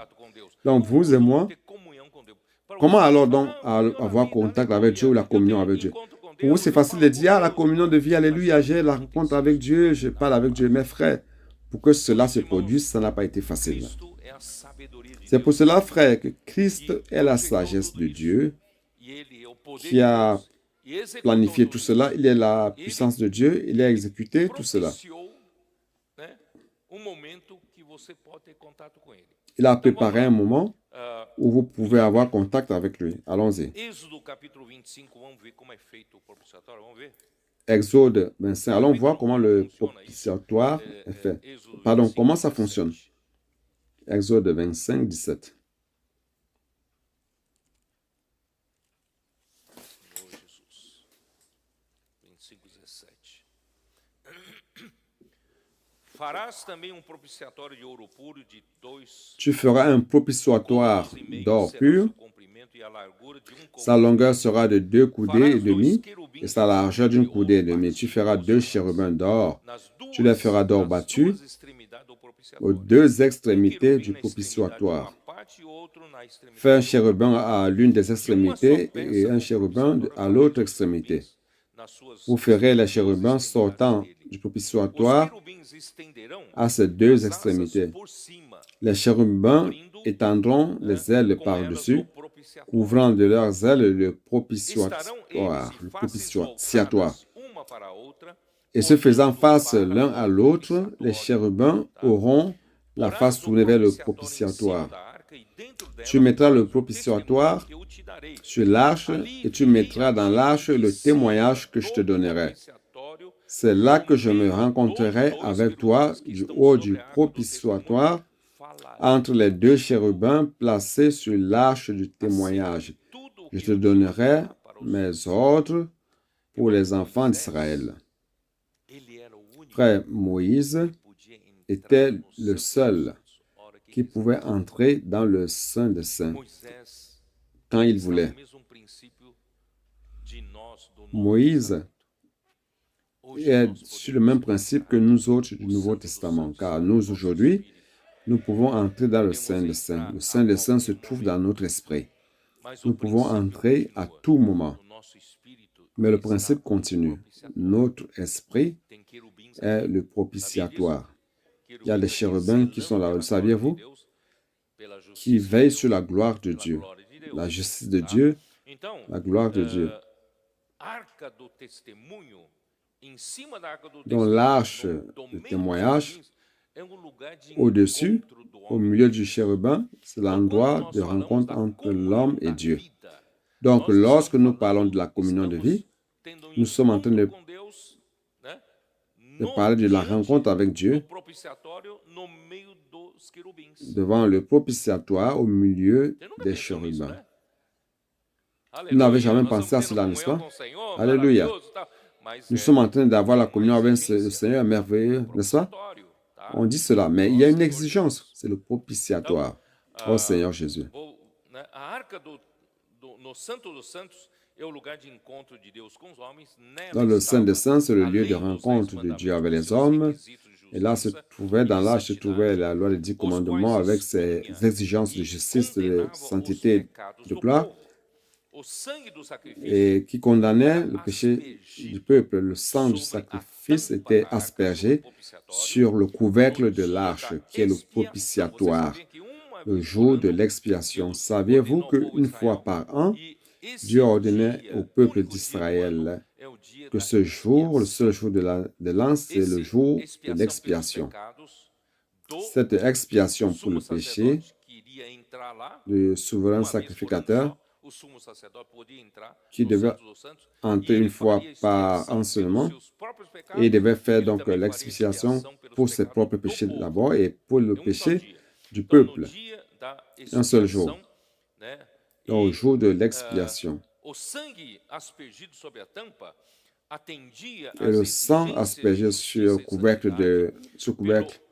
Donc, vous et moi, comment alors donc avoir contact avec Dieu ou la communion avec Dieu? Pour vous, c'est facile de dire, la communion de vie, alléluia, j'ai la rencontre avec Dieu, je parle avec Dieu. Mes frères, pour que cela se produise, ça n'a pas été facile. C'est pour cela, frère, que Christ est la sagesse de Dieu qui a planifié tout cela. Il est la puissance de Dieu, il a exécuté tout cela. Il a préparé un moment où vous pouvez avoir contact avec lui. Allons-y. Exode 25. Allons voir comment le propitiatoire est fait. Pardon, comment ça fonctionne. Exode 25, 17. Farás também propiciatório de ouro puro de 2 Tu feras un propitiatoire d'or será pur. seu comprimento e a largura de Sa longueur sera de 2 coudées et demi et sa largeur d'une coudée et demie. Tu feras 2 chérubins d'or. nas Tu les feras d'or battu duas extremidades do aux propiciatório. 2 extrémités Querubim du na extremidade de propitiatoire. uma parte e outro na extremidade Fais un da outra. chérubin à l'une des extrémités Uma só et un peça do chérubin propiciatório à farás l'autre os extrémité. querubins nas suas Vous ferez les duas chérubins extremidades sortant dele. du Os propitiatoire querubins estenderão à ces 2 as asas extrémités. por cima, Les chérubins cobrindo étendront les ailes com elas par-dessus, o propiciatório. couvrant de leurs ailes le Estarão propitiatoire. eles Le em faces propitiatoire. voltadas uma para a outra, Et se faisant olhando face para l'un o à l'autre, les propiciatório. chérubins Tá? auront la Porás face o tournée vers le propiciatório em cima propitiatoire. da arca e dentro Tu dela mettras le porás o propitiatoire testemunho que eu te darei. sur l'arche Ali et tu mettras dans l'arche virei le de cima témoignage que je te do donnerai. propiciatório C'est là que no je me meio rencontrerai dos avec querubins toi que du estão haut sobre du a arca do propitiatoire, testemunho, falarei entre les 2 chérubins placés sur l'arche du témoignage. tudo o Je que te eu te donnerai ordenar para os mes ordres pour les enfants d'Israël. Ele era o único Frère Moïse que podia était entrar no le Santo seul dos Santos, a hora que qui pouvait entrer dans le Saint des Saints Moisés quand il está voulait. no mesmo princípio de nós do Novo Moïse Testamento. Hoje est nós sur le même principe que nous autres du Nouveau Testament, car nous aujourd'hui, nous pouvons entrer dans le Saint des Saints. Le Saint des Saints se trouve dans notre esprit. Mas Nous o pouvons princípio entrer à continua. tout moment, O nosso espírito mais le está principe no continue. propiciatório. Notre esprit Tem querubins est aqui. le propitiatoire. Il y a Querubins des aqui chérubins qui zelando sont là, pela le saviez-vous, glória de Deus, pela qui justiça de veillent Deus, sur la gloire de pela Dieu, glória de Deus, la justice de tá? Dieu, Então, la gloire de Dieu. arca do testemunho, em cima da arca do Dans testemunho, l'arche do de meio dos témoignage, querubins, é lugar de au-dessus, encontro do au homem milieu e du Deus. chérubin, c'est Então, quando l'endroit nós de falamos rencontre da entre comunhão l'homme et da Dieu. vida, Donc, nós lorsque estamos nous parlons falando, de la communion de vie, tendo nous sommes en train de com Deus, né? parler de la diante rencontre avec Dieu do propiciatório, no meio dos querubins. devant le propitiatoire au milieu Você nunca des pensou nisso, chérubins. né? Vous n'avez Aleluia, jamais nós pensé à estamos tendo cela, n'est-ce comunhão pas? com o Senhor, Alléluia. maravilhoso, tá? Mas Nous sommes en train d'avoir la communion avec le exigência Seigneur merveilleux, do n'est-ce pas? propiciatório, tá? On dit cela, mais il y a une exigence, c'est le propitiatoire. Ah, Oh Seigneur Jésus. Né, a arca no Santo dos Santos é o lugar de encontro de Deus com os homens. Nela Dans le Saint des estava, Saints, c'est le lieu de além dos 10 rencontre de Dieu avec mandamentos, les com seus hommes. requisitos de Et là se justiça trouvait, dans e l'âge se trouvait santidade, la loi des 10 os commandements quais avec ses expunha exigences de e justice, de condenava os sainteté, pecados de do gloire, povo. O sangue do sacrifício et qui condamnait le era péché aspergido du peuple. Le sang du sobre a sacrifice tampa était da arca do aspergé propiciatório sur le couvercle no de dia l'arche, da qui est le expiação. Vocês propitiatoire, sabiam que uma le vez jour por de ano l'expiation. Deus Saviez-vous ordenou ao povo qu'une fois Israel par an, e esse Dieu ordonnait dia, au peuple único dia do ano, d'Israël é o dia que da ce jour, le seul expiação. jour de l'an, c'est le jour de Expiação pelos l'expiation. pecados do Cette expiation pour sumo le péché, sacerdote que iria entrar lá le souverain uma vez por ano sacrificateur, só. O sumo sacerdote podia entrar qui no devait Santo dos Santos e entrer ele une fois faria par expiação an pelos seulement, seus próprios et il pecados. devait faire Ele donc também faria l'expiation expiação pelos pour ses pecados propres do péchés povo. d'abord et pour le É só péché dia. du Então, no peuple, dia da un seul jour, expiação, né, au e jour de l'expiation. o sangue aspergido sobre a tampa atendia Et le às sang exigências de aspergé justiça sur e santidade couvercle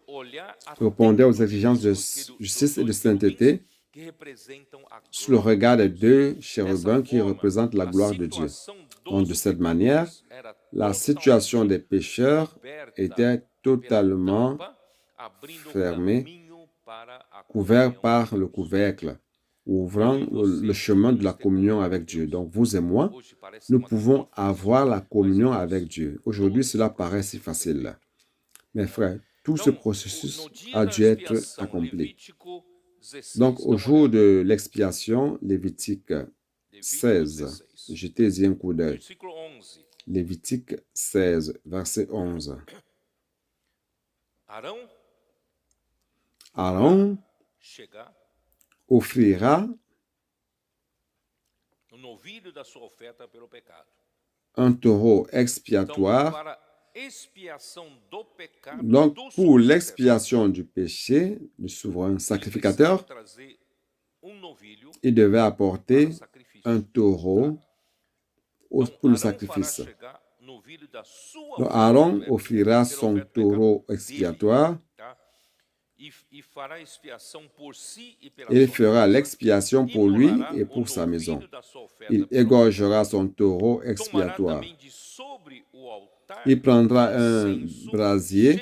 pelo olhar répondait aux atento exigences de dos justice et de dois sainteté querubins que representam a sous le glória regard des de Deus. deux Dessa chérubins qui forma, représentent la a gloire de Dieu. situação Donc, de dos cette manière, pecadores era la situation des totalmente pécheurs coberta était pela totalement tampa, abrindo o fermée, caminho para a couverte comunhão par com le Deus. couvercle, ouvrant le chemin de la communion avec Dieu. Donc, vous et moi, Hoje parece nous uma pouvons coisa avoir la communion mas, avec Dieu. Aujourd'hui, cela paraît si facile. Mais frère, tout ce Então, processus no dia a da dû être expiação, accompli. Levítico 16. Donc, au Dá uma jour olhada. de l'expiation, Lévitique Levítico 16, 16. jetez-y un coup d'œil. Versículo 11. Lévitique 16, verset 11. Arão Aaron chegar offrira no novilho da sua oferta pelo pecado. un taureau Então, expiatoire. para expiação do pecado Donc, do pour sumo l'expiation du péché du souverain sacerdote, sacrificateur, ele precisava trazer novilho il devait para apporter o sacrifício. un taureau Então, pour le Arão fará sacrifice. chegar Donc Aaron offrira son taureau expiatoire. Il fera l'expiation pour lui et pour sa maison. Il égorgera son taureau expiatoire. Il prendra un brasier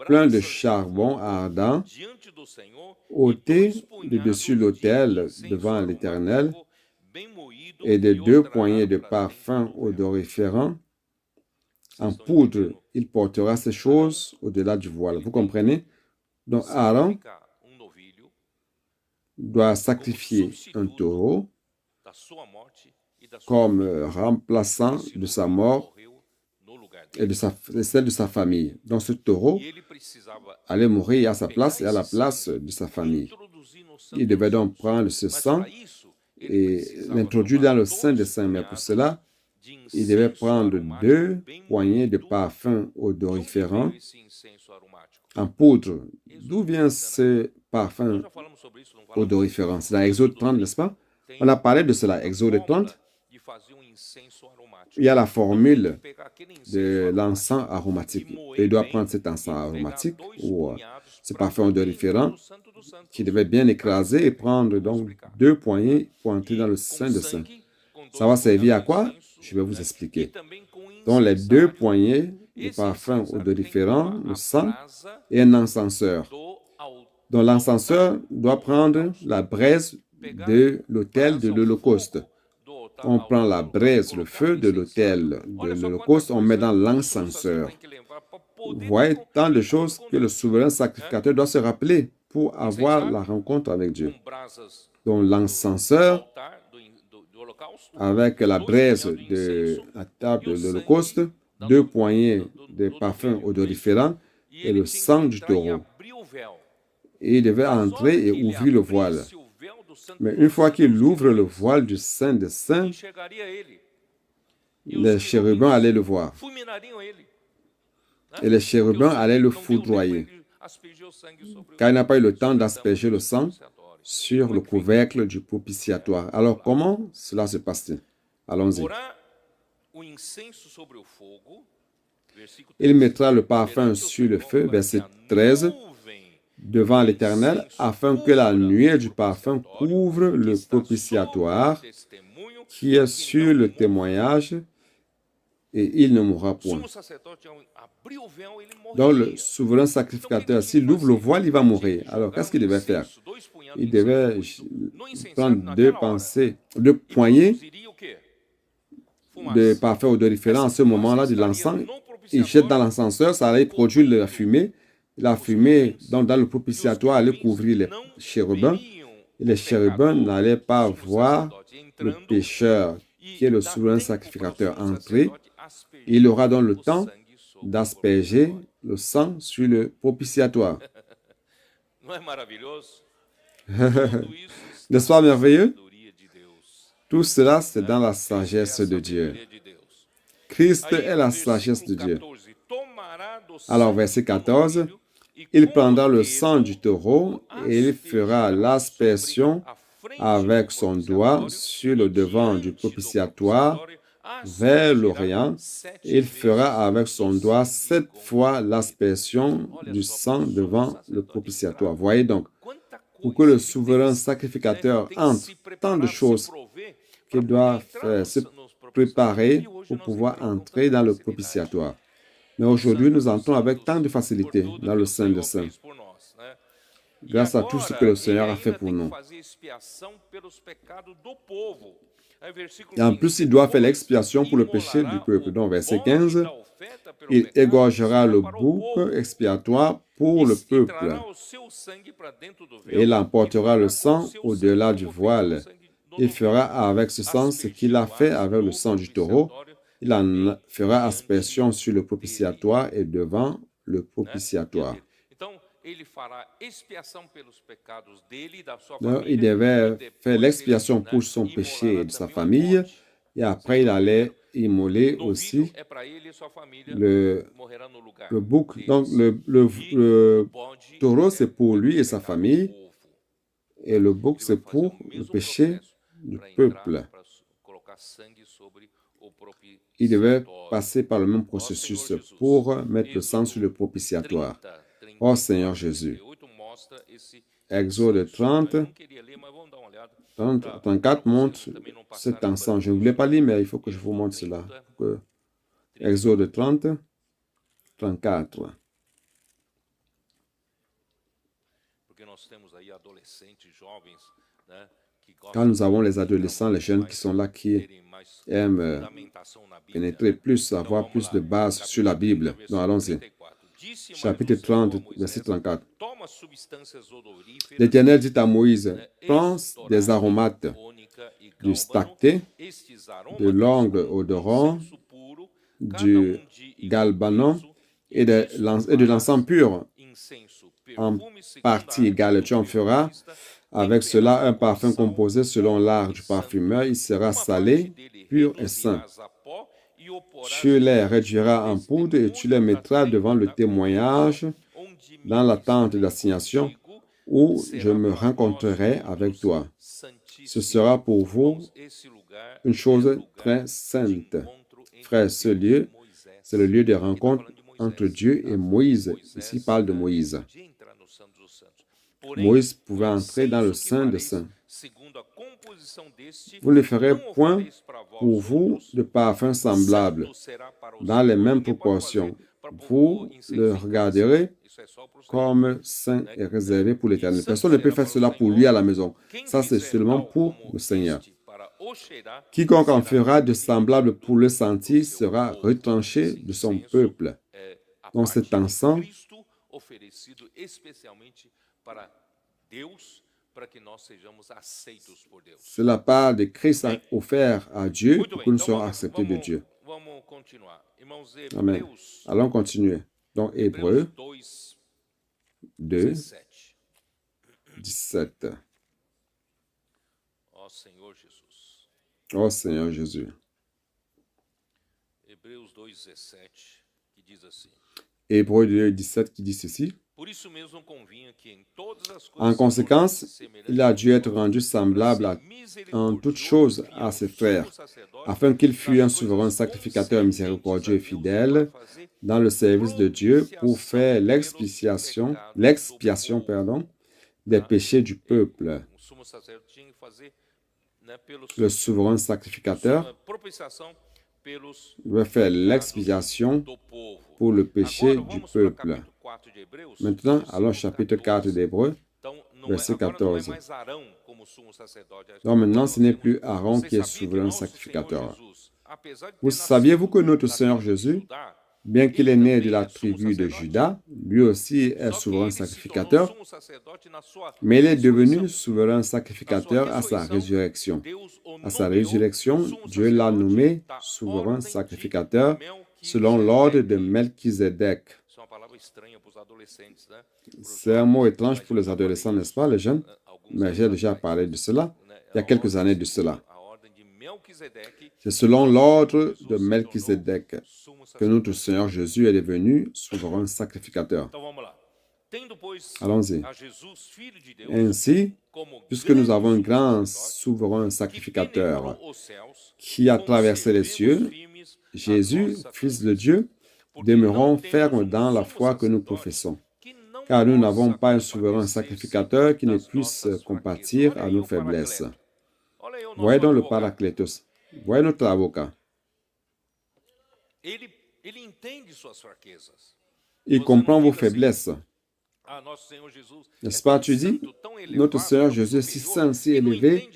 plein de charbon ardent, ôté de dessus l'autel devant l'Éternel, et de 2 poignées de parfum odoriférant. En poudre, il portera ces choses au-delà du voile. Vous comprenez? Donc Aaron doit sacrifier un taureau comme remplaçant de sa mort et de celle de sa famille. Donc ce taureau allait mourir à sa place et à la place de sa famille. Il devait donc prendre ce sang et l'introduire dans le Saint des Saints. Mais pour cela, il devait prendre 2 poignées de parfum odoriférant en poudre. D'où vient ce parfum odoriférant? C'est dans Exode 30, n'est-ce pas? On a parlé de cela, Exode 30. Il y a la formule de l'encens aromatique. Il doit prendre cet encens aromatique ou ce parfum odoriférant qui devait bien écraser et prendre donc 2 poignées pour entrer dans le Saint des Saints. Ça va servir à quoi? Je vais vous expliquer. Donc les 2 poignées de parfum odoriférant, le sang et un encenseur. Donc l'encenseur doit prendre la braise de l'autel de l'Holocauste. On prend la braise, le feu de l'autel de l'Holocauste, on met dans l'encenseur. Vous voyez tant de choses que le souverain sacrificateur doit se rappeler pour avoir la rencontre avec Dieu. Donc l'encenseur, avec la braise de la table de l'Holocauste, 2 poignées de parfum odoriférant et le sang du taureau. Et il devait entrer et ouvrir le voile. Mais une fois qu'il ouvre le voile du Saint des Saints, les chérubins allaient le voir. Et les chérubins allaient le foudroyer, car il n'a pas eu le temps d'asperger le sang sur le couvercle du propitiatoire. Alors, comment cela se passe-t-il? Allons-y. Il mettra le parfum sur le feu, verset 13, devant l'Éternel, afin que la nuée du parfum couvre le propitiatoire qui est sur le témoignage, et il ne mourra point. Donc le souverain sacrificateur, s'il ouvre le voile, il va mourir. Alors qu'est-ce qu'il devait faire? Il devait prendre 2 poignées de parfum odoriférant en ce moment-là de l'encens. Il jette dans l'encenseur, ça allait produire de la fumée. La fumée dans le propitiatoire allait couvrir les chérubins. Et les chérubins n'allaient pas voir le pécheur qui est le souverain sacrificateur entrer. Il aura donc le temps d'asperger le sang sur le propitiatoire. N'est-ce pas merveilleux? Tout cela, c'est dans la sagesse de Dieu. Christ est la sagesse de Dieu. Alors, verset 14, il prendra le sang du taureau et il fera l'aspersion avec son doigt sur le devant du propitiatoire vers l'Orient. Il fera avec son doigt 7 fois l'aspersion du sang devant le propitiatoire. Voyez donc, pour que le souverain sacrificateur entre, tant de choses qu'il doit se préparer pour pouvoir entrer dans le propitiatoire. Mais aujourd'hui, nous entrons avec tant de facilité dans le Saint des Saints, grâce à tout ce que le Seigneur a fait pour nous. Et en plus, il doit faire l'expiation pour le péché du peuple. Donc, verset 15, il égorgera le bouc expiatoire pour le peuple. Et il emportera le sang au-delà du voile. Il fera avec ce sang ce qu'il a fait avec le sang du taureau. Il en fera aspersion sur le propitiatoire et devant le propitiatoire. Donc, il devait faire l'expiation pour son péché et de sa famille. Et après, il allait immoler aussi le bouc. Donc, le taureau, c'est pour lui et sa famille. Et le bouc, c'est pour le péché du peuple. il devait passer par le même processus pour mettre le sang sur le propitiatoire. Oh Seigneur Jésus. Exode 30, 34 montre cet ensemble. Je ne voulais pas lire, mais il faut que je vous montre cela. Exode 30, 34. Quand nous avons les adolescents, les jeunes qui sont là, qui aiment pénétrer plus, avoir plus de bases sur la Bible. Donc allons-y. Chapitre 30, verset 34. L'Éternel dit à Moïse, prends des aromates, du stacté, de l'ongle odorant, du galbanon et de l'encens pur en partie égale. Tu en feras avec cela un parfum composé selon l'art du parfumeur. Il sera salé, pur et saint. Tu les réduiras en poudre et tu les mettras devant le témoignage dans la tente d'assignation où je me rencontrerai avec toi. Ce sera pour vous une chose très sainte. Frère, ce lieu, c'est le lieu de rencontre entre Dieu et Moïse. Ici, il parle de Moïse. Moïse pouvait entrer dans le Saint des Saints. Vous ne ferez point pour vous de parfum semblable, dans les mêmes proportions. Vous le regarderez comme saint et réservé pour l'Éternel. Personne ne peut faire cela pour lui à la maison. Ça, c'est seulement pour le Seigneur. Quiconque en fera de semblable pour le sentir sera retranché de son peuple. Donc cet encens, c'est la part de Christ offert à Dieu pour que nous soyons acceptés de Dieu. Amen. Allons continuer. Donc Hébreux 2, 17. Oh Seigneur Jésus. Hébreux 2, 17 qui dit ceci. En conséquence, il a dû être rendu semblable en toutes choses à ses frères, afin qu'il fût un souverain sacrificateur miséricordieux et fidèle dans le service de Dieu pour faire l'expiation des péchés du peuple. Le souverain sacrificateur doit faire l'expiation pour le péché du peuple. Maintenant, allons au chapitre 4 d'Hébreux, verset 14. Donc maintenant, ce n'est plus Aaron qui est souverain sacrificateur. Saviez-vous que notre Seigneur Jésus, bien qu'il est né de la tribu de Juda, lui aussi est souverain sacrificateur, mais il est devenu souverain sacrificateur à sa résurrection. À sa résurrection, Dieu l'a nommé souverain sacrificateur selon l'ordre de Melchizedek. C'est un mot étrange pour les adolescents, n'est-ce pas, les jeunes? Mais j'ai déjà parlé de cela il y a quelques années de cela. C'est selon l'ordre de Melchizedek que notre Seigneur Jésus est devenu souverain sacrificateur. Allons-y. Ainsi, puisque nous avons un grand souverain sacrificateur qui a traversé les cieux, Jésus, Fils de Dieu, demeurons fermes dans la foi que nous professons, car nous n'avons pas un souverain sacrificateur qui ne puisse compatir à nos faiblesses. Voyez donc le Paraclétos. Voyez notre avocat. Il comprend vos faiblesses. N'est-ce pas, tu dis? Notre Seigneur Jésus est si saint, si élevé,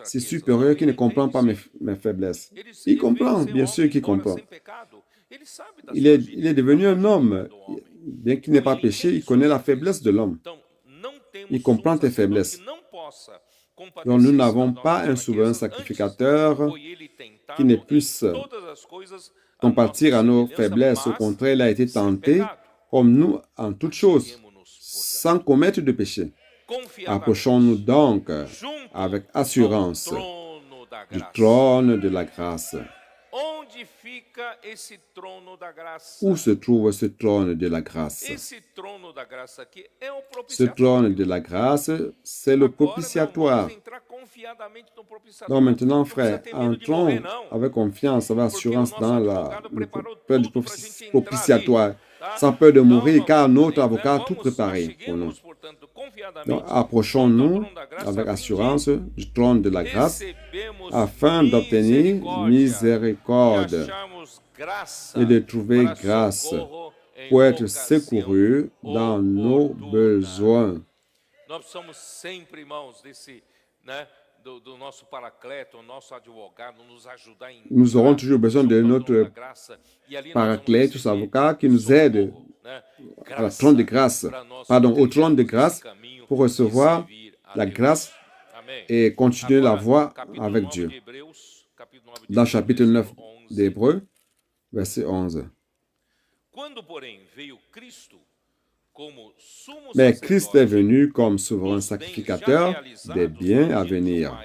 si supérieur qu'il ne comprend pas mes faiblesses. Il comprend, bien sûr qu'il comprend. Il est devenu un homme. Bien qu'il n'ait pas péché, il connaît la faiblesse de l'homme. Il comprend tes faiblesses. Donc nous n'avons pas un souverain sacrificateur qui ne puisse compatir à nos faiblesses. Au contraire, il a été tenté comme nous en toutes choses, sans commettre de péché. Approchons-nous donc avec assurance du trône de la grâce. Où se trouve ce trône de la grâce? Ce trône de la grâce, c'est le propitiatoire. Donc maintenant, frère, entrons avec confiance, avec assurance dans le peur du propitiatoire, sans peur de mourir, car notre avocat a tout préparé pour nous. Donc approchons-nous avec assurance du trône de la grâce afin d'obtenir miséricorde et de trouver grâce pour être secourus dans nos besoins. Nous aurons toujours besoin de notre paraclète, notre avocat qui nous aide à la trône de grâce, au trône de grâce pour recevoir la grâce et continuer la voie avec Dieu. Dans le chapitre 9 d'Hébreux, verset 11. Mais Christ est venu comme souverain sacrificateur des biens à venir.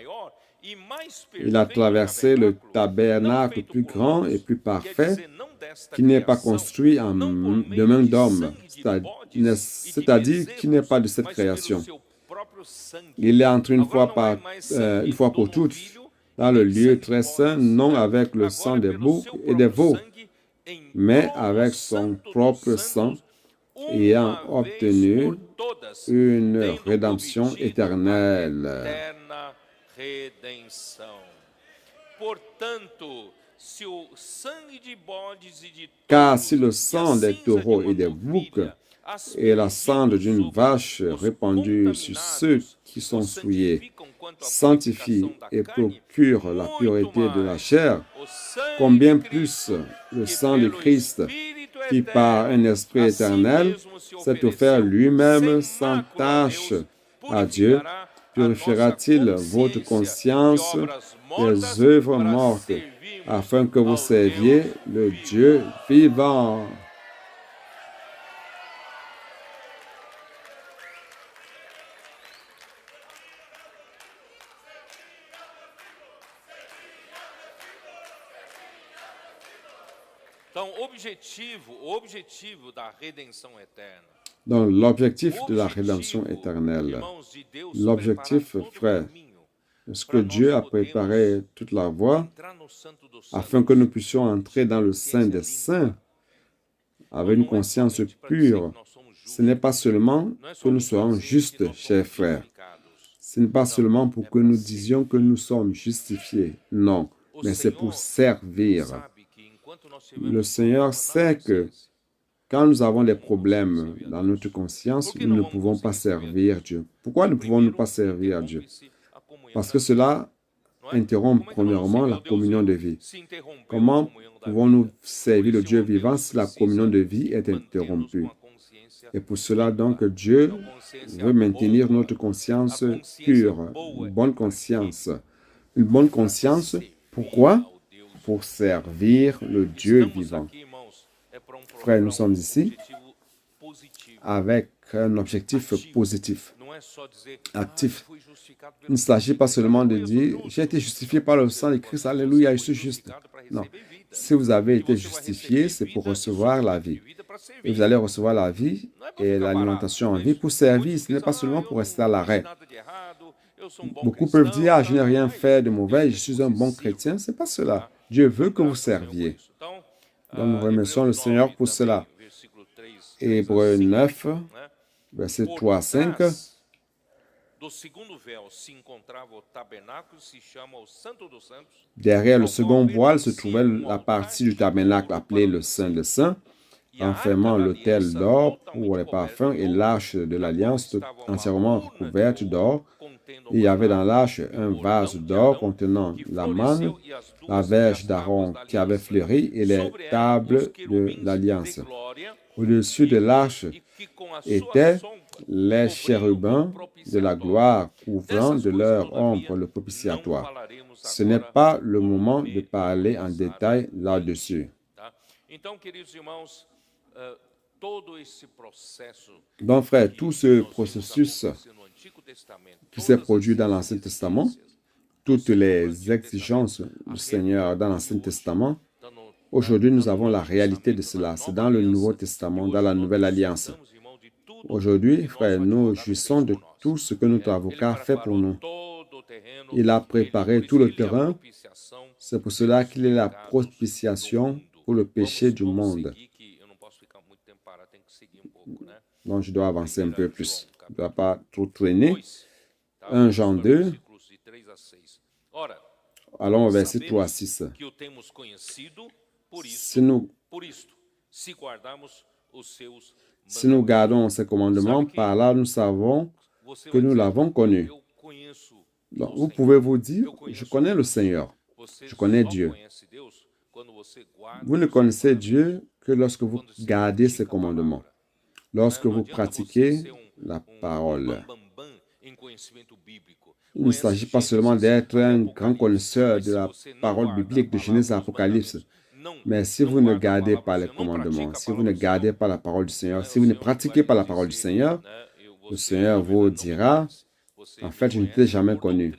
Il a traversé le tabernacle plus grand et plus parfait qui n'est pas construit de main d'homme, c'est-à-dire qui n'est pas de cette création. Il est entré une fois pour toutes dans le lieu très saint, non avec le sang des boucs et des veaux, mais avec son propre sang, ayant obtenu une rédemption éternelle. Car si le sang des taureaux et des boucs et la cendre d'une vache répandue sur ceux qui sont souillés sanctifie et procure la pureté de la chair, combien plus le sang de Christ, qui par un esprit éternel s'est offert lui-même sans tâche à Dieu, purifiera-t-il votre conscience des œuvres mortes, afin que vous serviez le Dieu vivant. Donc, l'objectif de la rédemption éternelle, l'objectif, frère, ce que Dieu a préparé toute la voie afin que nous puissions entrer dans le Saint des Saints avec une conscience pure. Ce n'est pas seulement que nous soyons justes, chers frères. Ce n'est pas seulement pour que nous disions que nous sommes justifiés. Non, mais c'est pour servir. Le Seigneur sait que quand nous avons des problèmes dans notre conscience, nous ne pouvons pas servir Dieu. Pourquoi ne pouvons-nous pas servir Dieu? Parce que cela interrompt premièrement la communion de vie. Comment pouvons-nous servir le Dieu vivant si la communion de vie est interrompue? Et pour cela, donc, Dieu veut maintenir notre conscience pure, une bonne conscience. Une bonne conscience, pourquoi? Pour servir le Dieu vivant. Frères, nous sommes ici avec un objectif positif, actif. Il ne s'agit pas seulement de dire « J'ai été justifié par le sang de Christ, alléluia, je suis juste ». Non, si vous avez été justifié, c'est pour recevoir la vie. Et vous allez recevoir la vie et l'alimentation en vie pour servir. Ce n'est pas seulement pour rester à l'arrêt. Beaucoup peuvent dire « Ah, je n'ai rien fait de mauvais, je suis un bon chrétien ». Ce n'est pas cela. Dieu veut que vous serviez. Donc, nous remercions le Seigneur pour cela. Hébreux 9, verset 3 à 5. Derrière le second voile se trouvait la partie du tabernacle appelée le Saint des Saints, enfermant l'autel d'or pour les parfums et l'arche de l'Alliance entièrement recouverte d'or. Il y avait dans l'arche un vase d'or contenant la manne, la verge d'Aaron qui avait fleuri et les tables de l'Alliance. Au-dessus de l'arche étaient les chérubins de la gloire couvrant de leur ombre le propitiatoire. Ce n'est pas le moment de parler en détail là-dessus. Donc, frère, tout ce processus qui s'est produit dans l'Ancien Testament, toutes les exigences du Seigneur dans l'Ancien Testament, aujourd'hui, nous avons la réalité de cela. C'est dans le Nouveau Testament, dans la Nouvelle Alliance. Aujourd'hui, frère, nous jouissons de tout ce que notre avocat fait pour nous. Il a préparé tout le terrain. C'est pour cela qu'il est la propitiation pour le péché du monde. Donc, je dois avancer un peu plus. Je ne dois pas trop traîner. 1 Jean 2. Allons au verset 3 à 6. Si nous gardons ses commandements, par là nous savons que nous l'avons connu. Donc, vous pouvez vous dire, je connais le Seigneur, je connais Dieu. Vous ne connaissez Dieu que lorsque vous gardez ses commandements, lorsque vous pratiquez la parole. Il ne s'agit pas seulement d'être un grand connaisseur de la parole biblique de Genèse à Apocalypse, mais si vous ne gardez pas les commandements, si vous ne gardez pas la parole du Seigneur, si vous ne pratiquez pas la parole du Seigneur, le Seigneur vous dira, en fait, je ne t'ai jamais connu.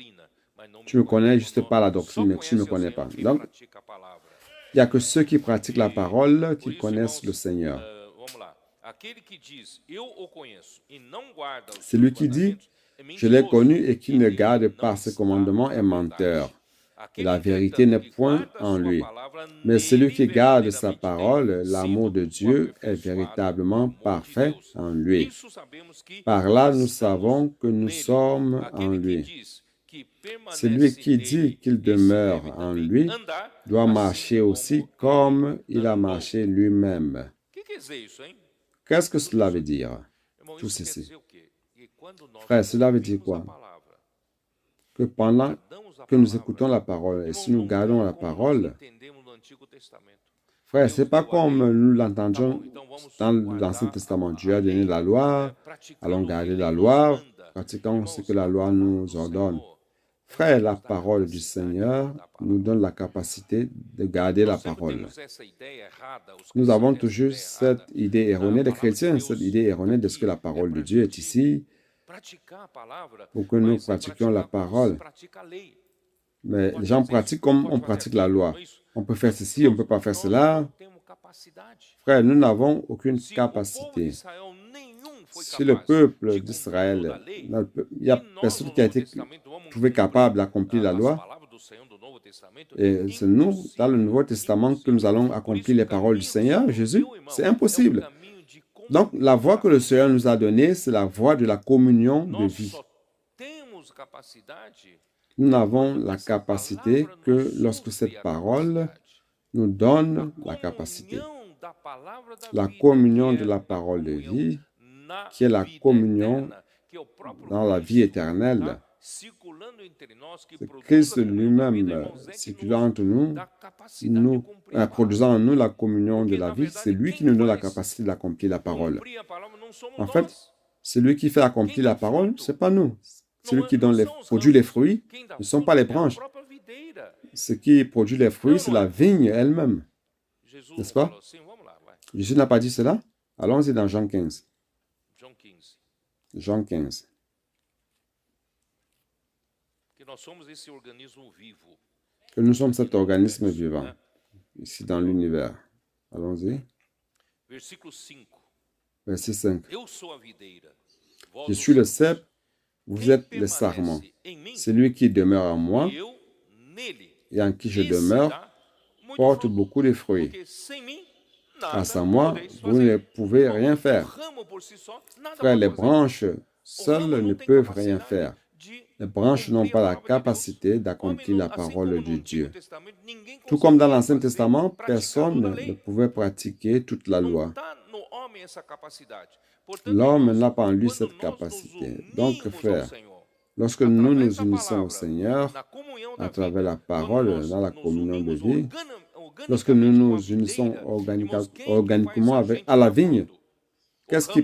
Tu me connais juste par la doctrine, mais tu ne me connais pas. Donc, il n'y a que ceux qui pratiquent la parole qui connaissent le Seigneur. Celui qui dit, je l'ai connu et qui ne garde pas ses commandements est menteur. Et la vérité n'est point en lui. Mais celui qui garde sa parole, l'amour de Dieu est véritablement parfait en lui. Par là, nous savons que nous sommes en lui. Celui qui dit qu'il demeure en lui doit marcher aussi comme il a marché lui-même. Qu'est-ce que cela veut dire, tout ceci? Frère, cela veut dire quoi? Que pendant que nous écoutons la parole, et si nous gardons la parole, frère, ce n'est pas comme nous l'entendions dans l'Ancien Testament. Dieu a donné la loi, allons garder la loi, pratiquons ce que la loi nous ordonne. Frère, la parole du Seigneur nous donne la capacité de garder la parole. Nous avons toujours cette idée erronée des chrétiens, cette idée erronée de ce que la parole de Dieu est ici, pour que nous pratiquions la parole. Mais les gens pratiquent comme on pratique la loi. On peut faire ceci, on ne peut pas faire cela. Frère, nous n'avons aucune capacité. Si le peuple d'Israël, il n'y a personne qui a été trouvé capable d'accomplir la loi. Et c'est nous, dans le Nouveau Testament, que nous allons accomplir les paroles du Seigneur, Jésus. C'est impossible. Donc, la voie que le Seigneur nous a donnée, c'est la voie de la communion de vie. Nous n'avons la capacité que lorsque cette parole nous donne la capacité. La communion de la parole de vie, qui est la communion dans la vie éternelle. C'est Christ lui-même circulant entre nous, produisant en nous la communion de la vie. C'est lui qui nous donne la capacité d'accomplir la parole. En fait, c'est lui qui fait accomplir la parole, ce n'est pas nous. Celui qui produit les fruits ne sont pas les branches. Ce qui produit les fruits, c'est la vigne elle-même. N'est-ce pas? Jésus n'a pas dit cela? Allons-y dans Jean 15. Jean 15. Que nous sommes cet organisme vivant, ici dans l'univers. Allons-y. Verset 5. Je suis le cep, vous êtes les sarments. Celui qui demeure en moi et en qui je demeure porte beaucoup de fruits. Car sans moi, vous ne pouvez rien faire. Frère, les branches seules ne peuvent rien faire. Les branches n'ont pas la capacité d'accomplir la parole de Dieu. Tout comme dans l'Ancien Testament, personne ne pouvait pratiquer toute la loi. L'homme n'a pas en lui cette capacité. Donc, frère, lorsque nous nous unissons au Seigneur, à travers la parole, dans la communion de vie, lorsque nous nous unissons organiquement à la vigne, qu'est-ce qui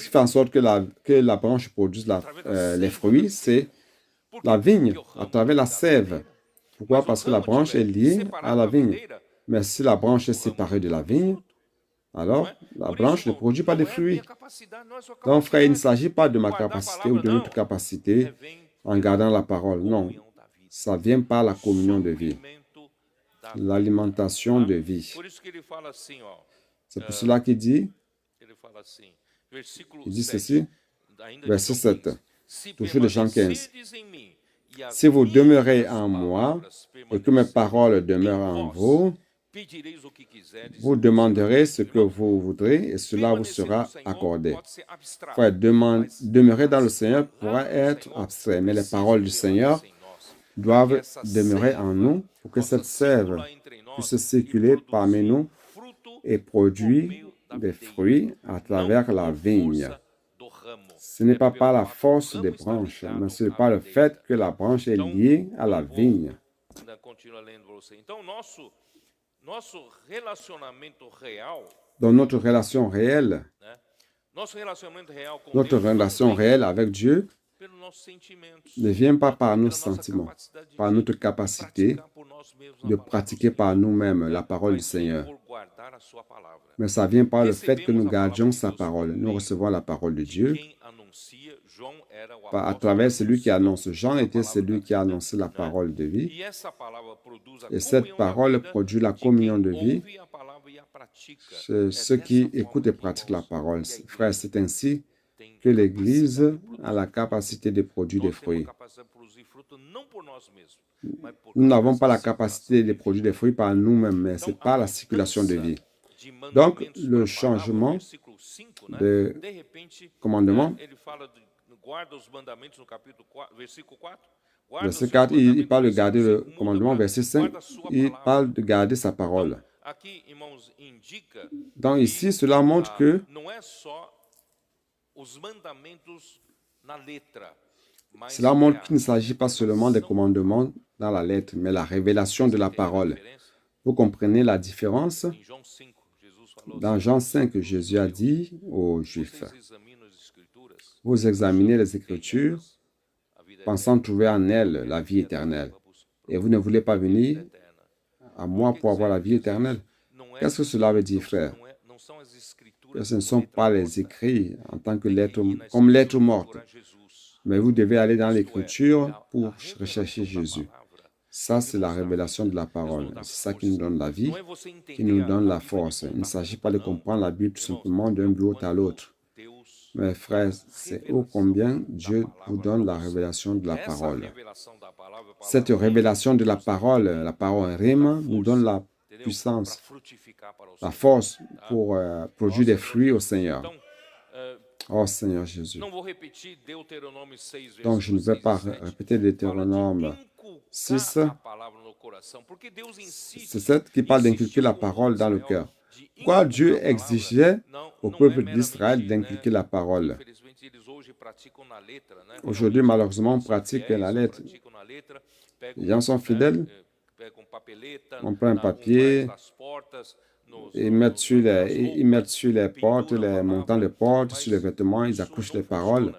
fait en sorte que la branche produise les fruits? C'est la vigne, à travers la sève. Pourquoi? Parce que la branche est liée à la vigne. Mais si la branche est séparée de la vigne, alors la branche ne produit pas de fruits. Donc, frère, il ne s'agit pas de ma capacité ou de notre capacité en gardant la parole. Non, ça vient par la communion de vie, l'alimentation de vie. C'est pour cela qu'il dit ceci, verset 7. Toujours de Jean 15. Si vous demeurez en moi et que mes paroles demeurent en vous, vous demanderez ce que vous voudrez et cela vous sera accordé. Frère, demeurer dans le Seigneur pourra être abstrait, mais les paroles du Seigneur doivent demeurer en nous pour que cette sève puisse circuler parmi nous et produire des fruits à travers la vigne. Ce n'est pas par la force des branches, mais c'est par le fait que la branche est liée à la vigne. Dans notre relation réelle, avec Dieu ne vient pas par nos sentiments, par notre capacité de pratiquer par nous-mêmes la parole du Seigneur. Mais ça vient par le fait que nous gardions sa parole. Nous recevons la parole de Dieu à travers celui qui annonce. Jean était celui qui a annoncé la parole de vie. Et cette parole produit la communion de vie chez ceux qui écoutent et pratiquent la parole. Frère, c'est ainsi que l'Église a la capacité de produire des fruits. Nous n'avons pas la capacité de produire des fruits par nous-mêmes, mais c'est par la circulation de vie. Donc, le changement de commandement, verset 4, il parle de garder le commandement. Verset 5, il parle de garder sa parole. Donc ici, cela montre que cela montre qu'il ne s'agit pas seulement des commandements dans la lettre, mais la révélation de la parole. Vous comprenez la différence? Dans Jean 5, Jésus a dit aux Juifs, « Vous examinez les Écritures, pensant trouver en elles la vie éternelle, et vous ne voulez pas venir à moi pour avoir la vie éternelle. » Qu'est-ce que cela veut dire, frère? Que ce ne sont pas les écrits en tant que lettres, comme lettres mortes, mais vous devez aller dans l'Écriture pour rechercher Jésus. Ça, c'est la révélation de la parole. C'est ça qui nous donne la vie, qui nous donne la force. Il ne s'agit pas de comprendre la Bible tout simplement d'un bout à l'autre. Mais frères, c'est ô combien Dieu vous donne la révélation de la parole. Cette révélation de la parole Rhéma, nous donne la puissance, la force pour produire des fruits au Seigneur. Oh Seigneur Jésus. Donc je ne vais pas répéter Deutéronome 6. C'est cette qui parle d'inculquer la parole dans le cœur. Pourquoi Dieu exigeait au peuple d'Israël d'inculquer la parole? Aujourd'hui, malheureusement, on pratique la lettre. Les gens sont fidèles. On prend un papier, ils mettent sur les portes, les montants de portes, sur les vêtements, ils accouchent les paroles.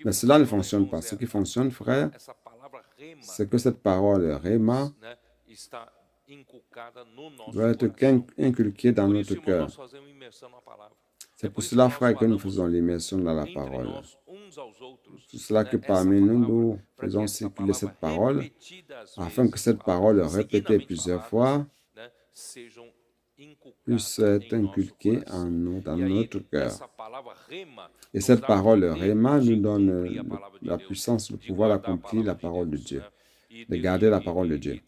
Mais cela ne fonctionne pas. Ce qui fonctionne, frère, c'est que cette parole Rhéma doit être inculquée dans notre cœur. C'est pour cela, frère, que nous faisons l'immersion dans la parole. C'est cela que parmi nous, nous faisons circuler cette parole, afin que cette parole répétée plusieurs fois puisse être inculquée en nous, dans notre cœur. Et cette parole Rhéma nous donne la puissance de pouvoir accomplir la parole de Dieu, de garder la parole de Dieu.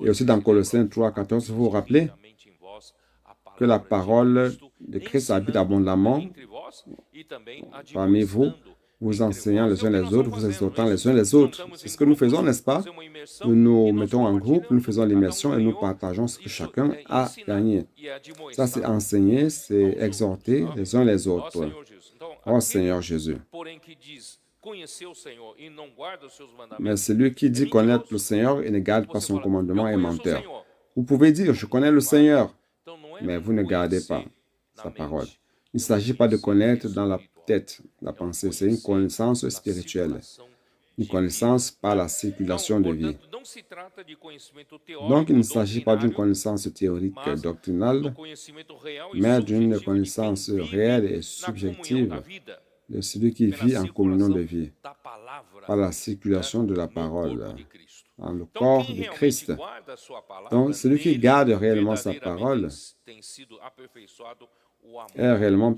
Et aussi dans Colossiens 3, 14, vous vous rappelez que la parole de Christ habite abondamment parmi vous, vous enseignant les uns les autres, vous exhortant les uns les autres. C'est ce que nous faisons, n'est-ce pas? Nous nous mettons en groupe, nous faisons l'immersion et nous partageons ce que chacun a gagné. Ça, c'est enseigner, c'est exhorter les uns les autres. Oh Seigneur Jésus. Mais celui qui dit connaître le Seigneur et ne garde pas son commandement est menteur. Vous pouvez dire, je connais le Seigneur, mais vous ne gardez pas sa parole. Il ne s'agit pas de connaître dans la tête, la pensée, c'est une connaissance spirituelle, une connaissance par la circulation de vie. Donc, il ne s'agit pas d'une connaissance théorique doctrinale, mais d'une connaissance réelle et subjective de celui qui vit en communion de vie, par la circulation de la parole, dans le corps de Christ. Donc, celui qui garde réellement sa parole est réellement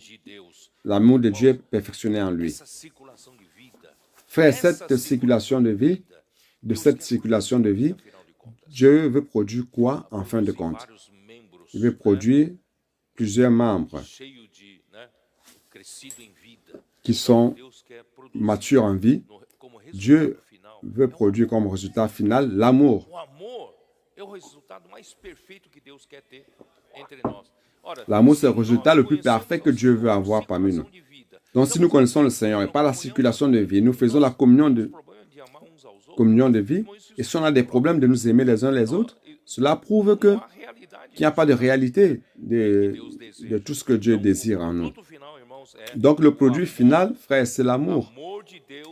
l'amour de Dieu perfectionné en lui. Frère, cette circulation de vie, Dieu veut produire quoi en fin de compte? Il veut produire plusieurs membres qui sont matures en vie. Dieu veut produire comme résultat final l'amour. L'amour, c'est le résultat le plus parfait que Dieu veut avoir parmi nous. Donc, si nous connaissons le Seigneur et par la circulation de vie, nous faisons la communion de vie, et si on a des problèmes de nous aimer les uns les autres, cela prouve qu'il n'y a pas de réalité de tout ce que Dieu désire en nous. Donc, le produit final, frère, c'est l'amour.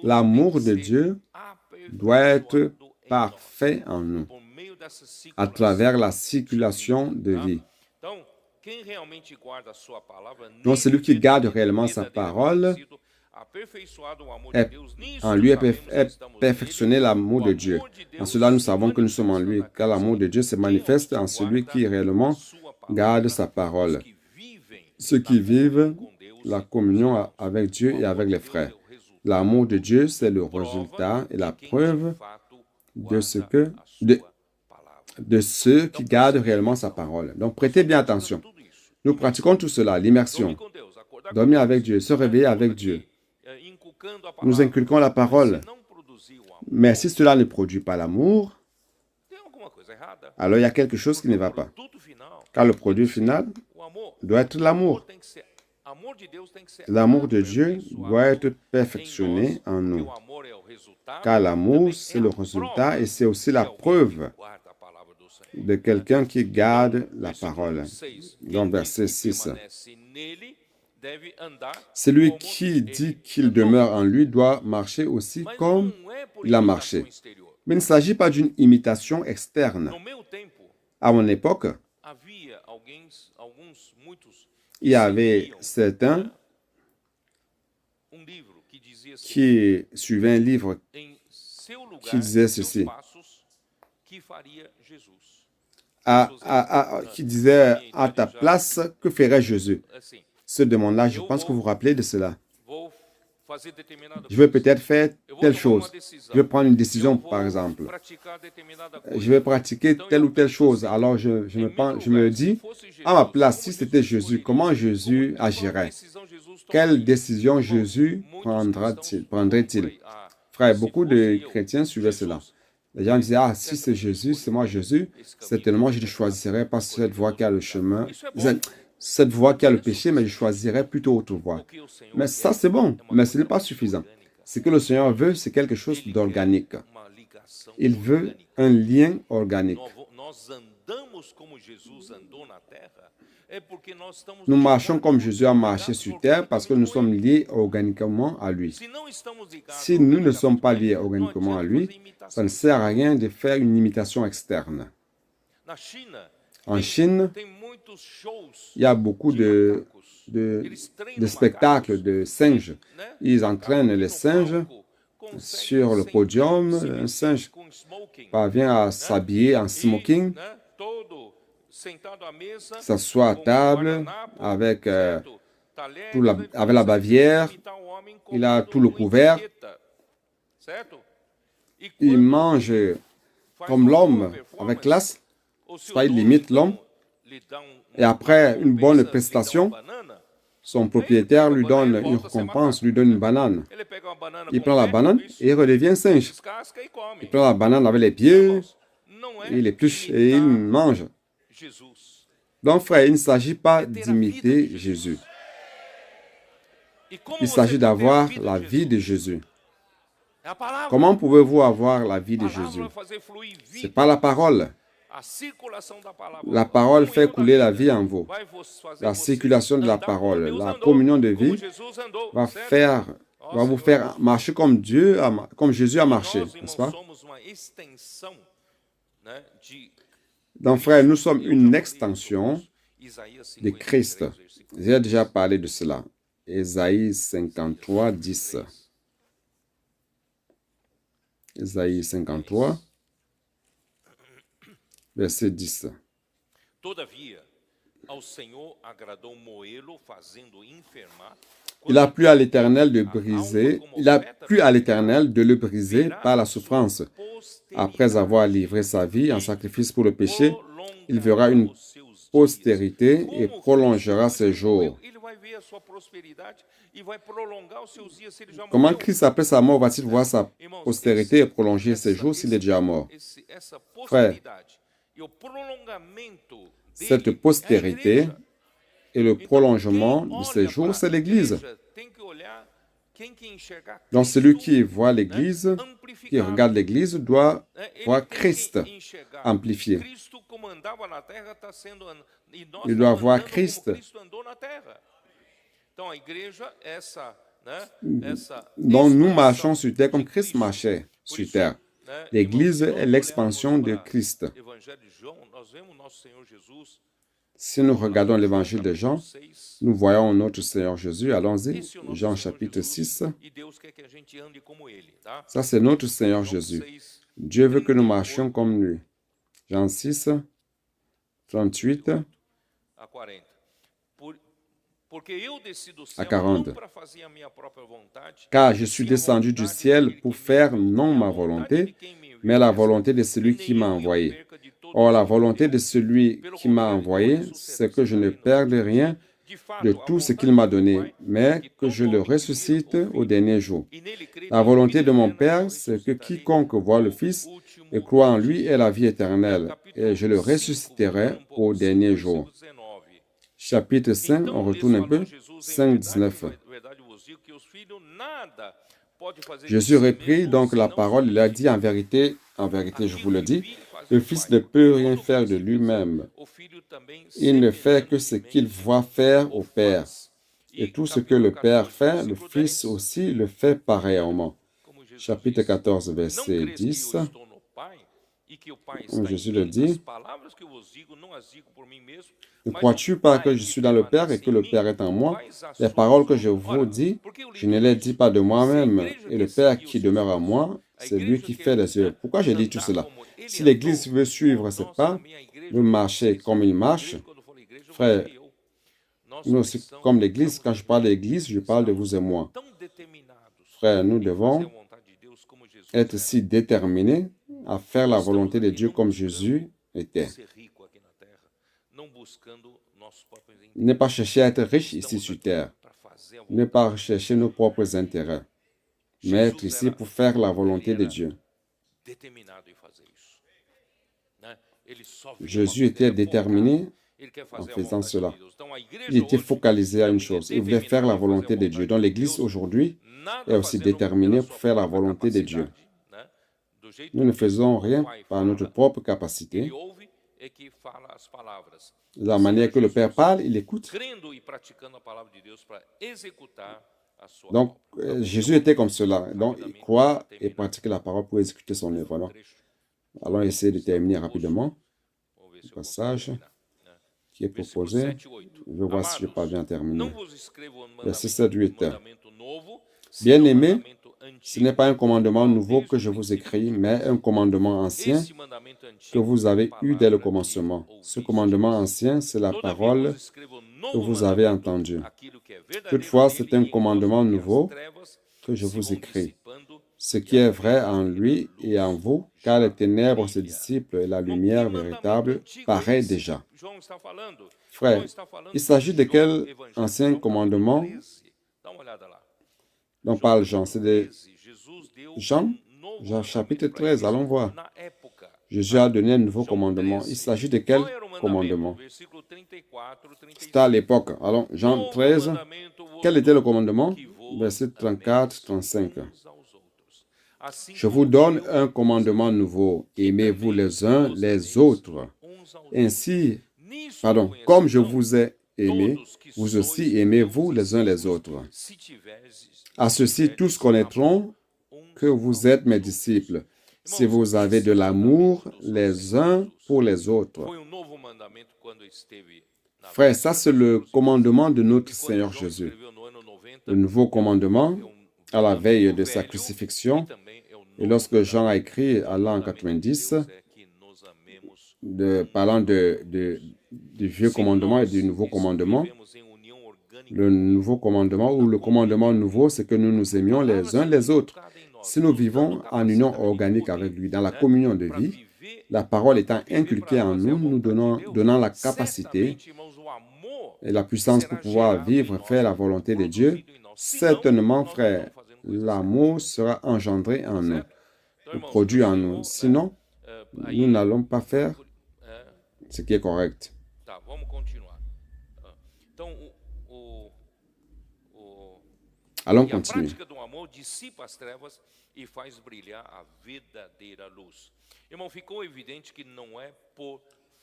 L'amour de Dieu doit être parfait en nous, à travers la circulation de vie. Donc, celui qui garde réellement sa parole, en lui est perfectionné l'amour de Dieu. En cela, nous savons que nous sommes en lui, car l'amour de Dieu se manifeste en celui qui réellement garde sa parole. Ceux qui vivent la communion avec Dieu et avec les frères. L'amour de Dieu, c'est le résultat et la preuve de ceux qui gardent réellement sa parole. Donc, prêtez bien attention. Nous pratiquons tout cela, l'immersion, dormir avec Dieu, se réveiller avec Dieu. Nous inculquons la parole. Mais si cela ne produit pas l'amour, alors il y a quelque chose qui ne va pas. Car le produit final doit être l'amour. L'amour de Dieu doit être perfectionné en nous. Car l'amour, c'est le résultat et c'est aussi la preuve de quelqu'un qui garde la parole. Dans verset 6. Celui qui dit qu'il demeure en lui doit marcher aussi comme il a marché. Mais il ne s'agit pas d'une imitation externe. À mon époque, il y avait certains qui suivaient un livre qui disait ceci. Qui disait à ta place, que ferait Jésus? Ce demande-là, je pense que vous vous rappelez de cela. Je vais peut-être faire telle chose. Je vais prendre une décision, par exemple. Je vais pratiquer telle ou telle chose. Alors, je me dis, à ma place, si c'était Jésus, comment Jésus agirait? Quelle décision Jésus prendrait-il? Frère, beaucoup de chrétiens suivaient cela. Les gens disaient, ah, si c'est Jésus, c'est moi Jésus, certainement je ne choisirais pas cette voie qui a le chemin, cette voie qui a le péché, mais je choisirais plutôt autre voie. Mais ça, c'est bon, mais ce n'est pas suffisant. Ce que le Seigneur veut, c'est quelque chose d'organique. Il veut un lien organique. Nous marchons comme Jésus a marché sur terre parce que nous sommes liés organiquement à lui. Si nous ne sommes pas liés organiquement à lui, ça ne sert à rien de faire une imitation externe. En Chine, il y a beaucoup de spectacles de singes. Ils entraînent les singes sur le podium. Un singe parvient à s'habiller en smoking, s'assoit à table avec la bavière. Il a tout le couvert. Il mange comme l'homme avec classe. Il imite l'homme. Et après une bonne prestation, son propriétaire lui donne une récompense, lui donne une banane. Il prend la banane et il redevient singe. Il prend la banane avec les pieds, il épluche et il mange. Donc, frère, il ne s'agit pas d'imiter Jésus. Il s'agit d'avoir la vie de Jésus. Comment pouvez-vous avoir la vie de Jésus? Ce n'est pas la parole. La parole fait couler la vie en vous. La circulation de la parole, la communion de vie va vous faire marcher comme Jésus a marché, n'est-ce pas? Donc, frère, nous sommes une extension de Christ. J'ai déjà parlé de cela. Ésaïe 53, 10. Ésaïe 53, verset 10. Ao Senhor agradou moê-lo, fazendo enfermar. Il a plu à l'Éternel de briser, il a plu à l'Éternel de le briser par la souffrance. Après avoir livré sa vie en sacrifice pour le péché, il verra une postérité et prolongera ses jours. Comment Christ, après sa mort, va-t-il voir sa postérité et prolonger ses jours s'il est déjà mort? Frère, cette postérité et le prolongement de ses jours, c'est l'Église. Donc celui qui voit l'Église, qui regarde l'Église, doit voir Christ amplifié. Il doit voir Christ. Donc nous marchons sur terre comme Christ marchait sur terre. L'Église est l'expansion de Christ. Si nous regardons l'évangile de Jean, nous voyons notre Seigneur Jésus. Allons-y, Jean chapitre 6. Ça, c'est notre Seigneur Jésus. Dieu veut que nous marchions comme lui. Jean 6, 38 à 40. Car je suis descendu du ciel pour faire non ma volonté, mais la volonté de celui qui m'a envoyé. Or, la volonté de celui qui m'a envoyé, c'est que je ne perde rien de tout ce qu'il m'a donné, mais que je le ressuscite au dernier jour. La volonté de mon Père, c'est que quiconque voit le Fils et croit en lui ait la vie éternelle, et je le ressusciterai au dernier jour. Chapitre 5, on retourne un peu, 5, 19. Jésus reprit donc la parole, il a dit en vérité, je vous le dis, le Fils ne peut rien faire de lui-même. Il ne fait que ce qu'il voit faire au Père. Et tout ce que le Père fait, le Fils aussi le fait pareillement. Chapitre 14, verset 10. Jésus le dit. Ne crois-tu pas que je suis dans le Père et que le Père est en moi? Les paroles que je vous dis, je ne les dis pas de moi-même. Et le Père qui demeure en moi, c'est lui qui fait les œuvres. Pourquoi je dis tout cela? Si l'Église veut suivre ses pas, veut marcher comme il marche, frère, nous aussi, comme l'Église, quand je parle de l'Église, je parle de vous et moi. Frère, nous devons être si déterminés à faire la volonté de Dieu comme Jésus était. Ne pas chercher à être riche ici sur terre. Ne pas rechercher nos propres intérêts. Mais être ici pour faire la volonté de Dieu. Jésus était déterminé en faisant cela. Il était focalisé à une chose. Il voulait faire la volonté de Dieu. Donc l'Église aujourd'hui est aussi déterminée pour faire la volonté de Dieu. Nous ne faisons rien par notre propre capacité. De la manière que le Père parle, il écoute. Donc, Jésus était comme cela. Donc, il croit et pratique la parole pour exécuter son œuvre. Allons essayer de terminer rapidement le passage qui est proposé. Je vais voir si je parviens à terminer. Verset 7-8. Bien-aimés, ce n'est pas un commandement nouveau que je vous écris, mais un commandement ancien que vous avez eu dès le commencement. Ce commandement ancien, c'est la parole que vous avez entendue. Toutefois, c'est un commandement nouveau que je vous écris. Ce qui est vrai en lui et en vous, car les ténèbres se dissipent et la lumière véritable paraît déjà. Frère, il s'agit de quel ancien commandement dont parle Jean? C'est de Jean chapitre 13, allons voir. Jésus a donné un nouveau commandement. Il s'agit de quel commandement? C'était à l'époque. Alors, Jean 13, quel était le commandement? Verset 34, 35. Je vous donne un commandement nouveau. Aimez-vous les uns les autres. Ainsi, comme je vous ai aimé, vous aussi aimez-vous les uns les autres. À ceci, tous connaîtront que vous êtes mes disciples, si vous avez de l'amour les uns pour les autres. Frère, ça c'est le commandement de notre Seigneur Jésus. Le nouveau commandement, à la veille de sa crucifixion, et lorsque Jean a écrit à l'an 90, parlant de du vieux commandement et du nouveau commandement. Le nouveau commandement ou le commandement nouveau, c'est que nous nous aimions les uns les autres. Si nous vivons en union organique avec lui, dans la communion de vie, la parole étant inculquée en nous, nous donnant la capacité et la puissance pour pouvoir vivre, faire la volonté de Dieu, certainement, frère, l'amour sera engendré en nous, produit en nous. Sinon, nous n'allons pas faire ce qui est correct. Allons continuer.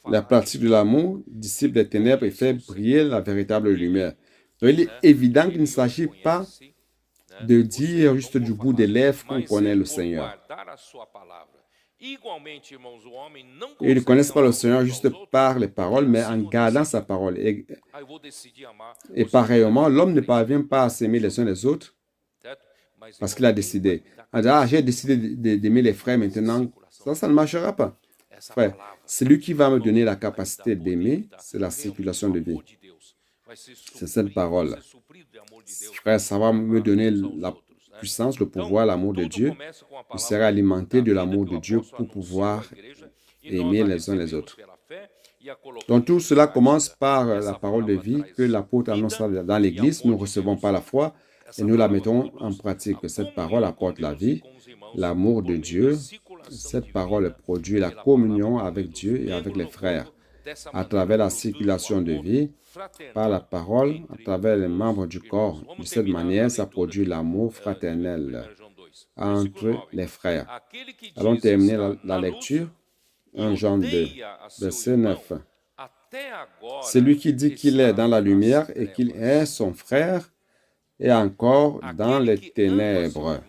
La pratique de l'amour dissipe les ténèbres et fait briller la véritable lumière. Donc, il est évident qu'il ne s'agit pas de dire juste du bout des lèvres qu'on connaît le Seigneur. Ils ne connaissent pas le Seigneur juste par les paroles, mais en gardant sa parole. Et pareillement, l'homme ne parvient pas à s'aimer les uns les autres parce qu'il a décidé. J'ai décidé d'aimer les frères maintenant. Ça ne marchera pas. Frère, celui qui va me donner la capacité d'aimer, c'est la circulation de vie. C'est cette parole. Frère, ça va me donner la puissance, le pouvoir, l'amour de Dieu. Je serai alimenté de l'amour de Dieu pour pouvoir aimer les uns les autres. Donc tout cela commence par la parole de vie que l'apôtre annonce dans l'Église. Nous recevons par la foi et nous la mettons en pratique. Cette parole apporte la vie, l'amour de Dieu. Cette parole produit la communion avec Dieu et avec les frères. À travers la circulation de vie, par la parole, à travers les membres du corps. De cette manière, ça produit l'amour fraternel entre les frères. Allons terminer la lecture. 1 Jean 2, verset 9. Celui qui dit qu'il est dans la lumière et qu'il est son frère est encore dans les ténèbres.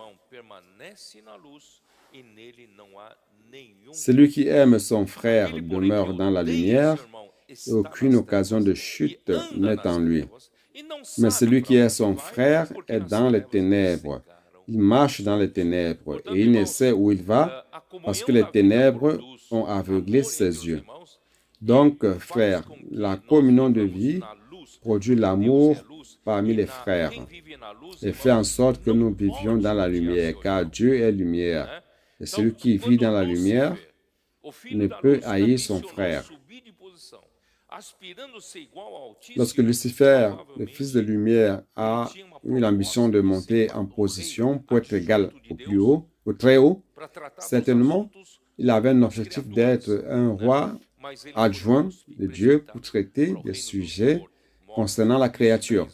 Celui qui aime son frère demeure dans la lumière et aucune occasion de chute n'est en lui. Mais celui qui est son frère est dans les ténèbres. Il marche dans les ténèbres et il ne sait où il va parce que les ténèbres ont aveuglé ses yeux. Donc, frère, la communion de vie produit l'amour parmi les frères et fait en sorte que nous vivions dans la lumière, car Dieu est lumière. Et celui qui vit dans la lumière ne peut haïr son frère. Lorsque Lucifer, le fils de lumière, a eu l'ambition de monter en position pour être égal au plus haut, au très haut, certainement, il avait un objectif d'être un roi adjoint de Dieu pour traiter des sujets concernant la créature.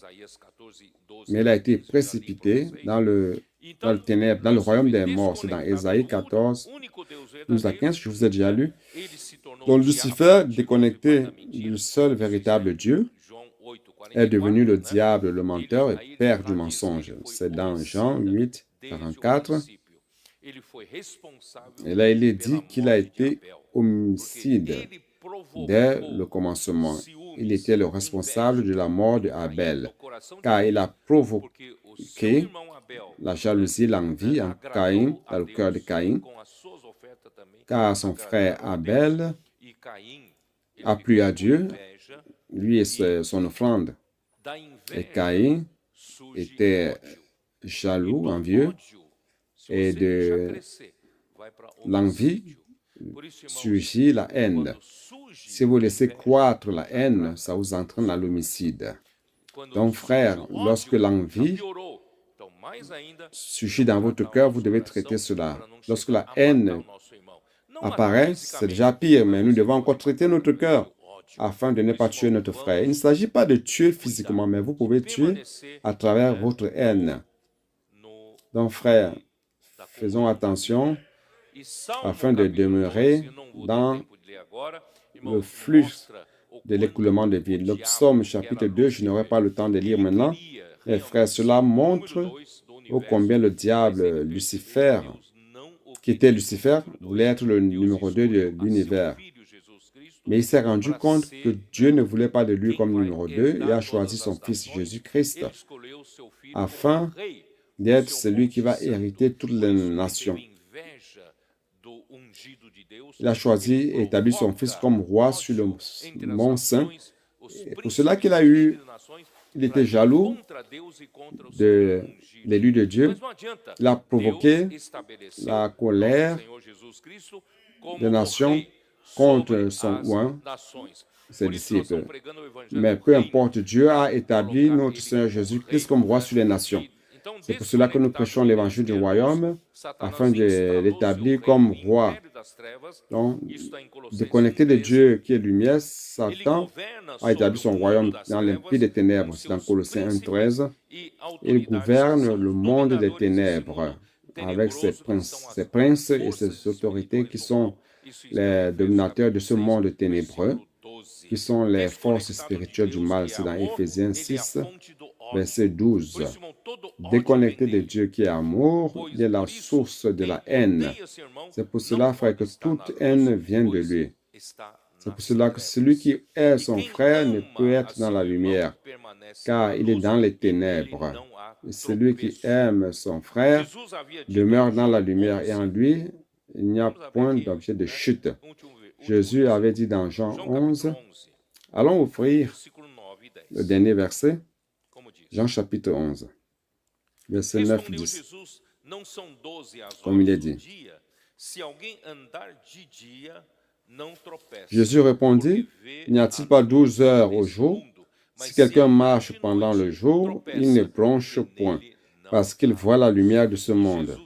Mais il a été précipité dans le ténèbre, dans le royaume des morts. C'est dans Ésaïe 14, 12 à 15, je vous ai déjà lu. Donc Lucifer, déconnecté du seul véritable Dieu, est devenu le diable, le menteur et père du mensonge. C'est dans Jean 8, 44. Et là, il est dit qu'il a été homicide dès le commencement. Il était le responsable de la mort de Abel, car il a provoqué la jalousie, l'envie en Caïn, dans le cœur de Caïn, car son frère Abel a plu à Dieu, lui et son offrande. Et Caïn était jaloux, envieux, et de l'envie surgit la haine. Si vous laissez croître la haine, ça vous entraîne à l'homicide. Donc, frère, lorsque l'envie surgit dans votre cœur, vous devez traiter cela. Lorsque la haine apparaît, c'est déjà pire, mais nous devons encore traiter notre cœur afin de ne pas tuer notre frère. Il ne s'agit pas de tuer physiquement, mais vous pouvez tuer à travers votre haine. Donc, frère, faisons attention afin de demeurer dans le flux de l'écoulement de vie. Le psaume chapitre 2, je n'aurai pas le temps de lire maintenant. Mais frère, cela montre ô combien le diable Lucifer, qui était Lucifer, voulait être le numéro 2 de l'univers. Mais il s'est rendu compte que Dieu ne voulait pas de lui comme numéro 2 et a choisi son fils Jésus-Christ afin d'être celui qui va hériter toutes les nations. Il a choisi et établi son Fils comme roi sur le mont Saint. Et pour cela qu'il a eu, il était jaloux de l'élu de Dieu. Il a provoqué la colère des nations contre son oint, ses disciples. Mais peu importe, Dieu a établi notre Seigneur Jésus-Christ comme roi sur les nations. C'est pour cela que nous prêchons l'évangile du royaume, afin de l'établir comme roi. Donc, déconnecté de Dieu qui est lumière, Satan a établi son royaume dans l'empire des ténèbres. C'est dans Colossiens 1,13. Il gouverne le monde des ténèbres avec ses princes et ses autorités qui sont les dominateurs de ce monde ténébreux, qui sont les forces spirituelles du mal. C'est dans Éphésiens 6, verset 12. Déconnecté de Dieu qui est amour, il est la source de la haine. C'est pour cela, frère, que toute haine vient de lui. C'est pour cela que celui qui aime son frère ne peut être dans la lumière, car il est dans les ténèbres. Et celui qui aime son frère demeure dans la lumière, et en lui, il n'y a point d'objet de chute. Jésus avait dit dans Jean 11, allons offrir le dernier verset, Jean chapitre 11, verset 9-10, comme il est dit. Jésus répondit, n'y a-t-il pas 12 heures au jour? Si quelqu'un marche pendant le jour, il ne bronche point, parce qu'il voit la lumière de ce monde.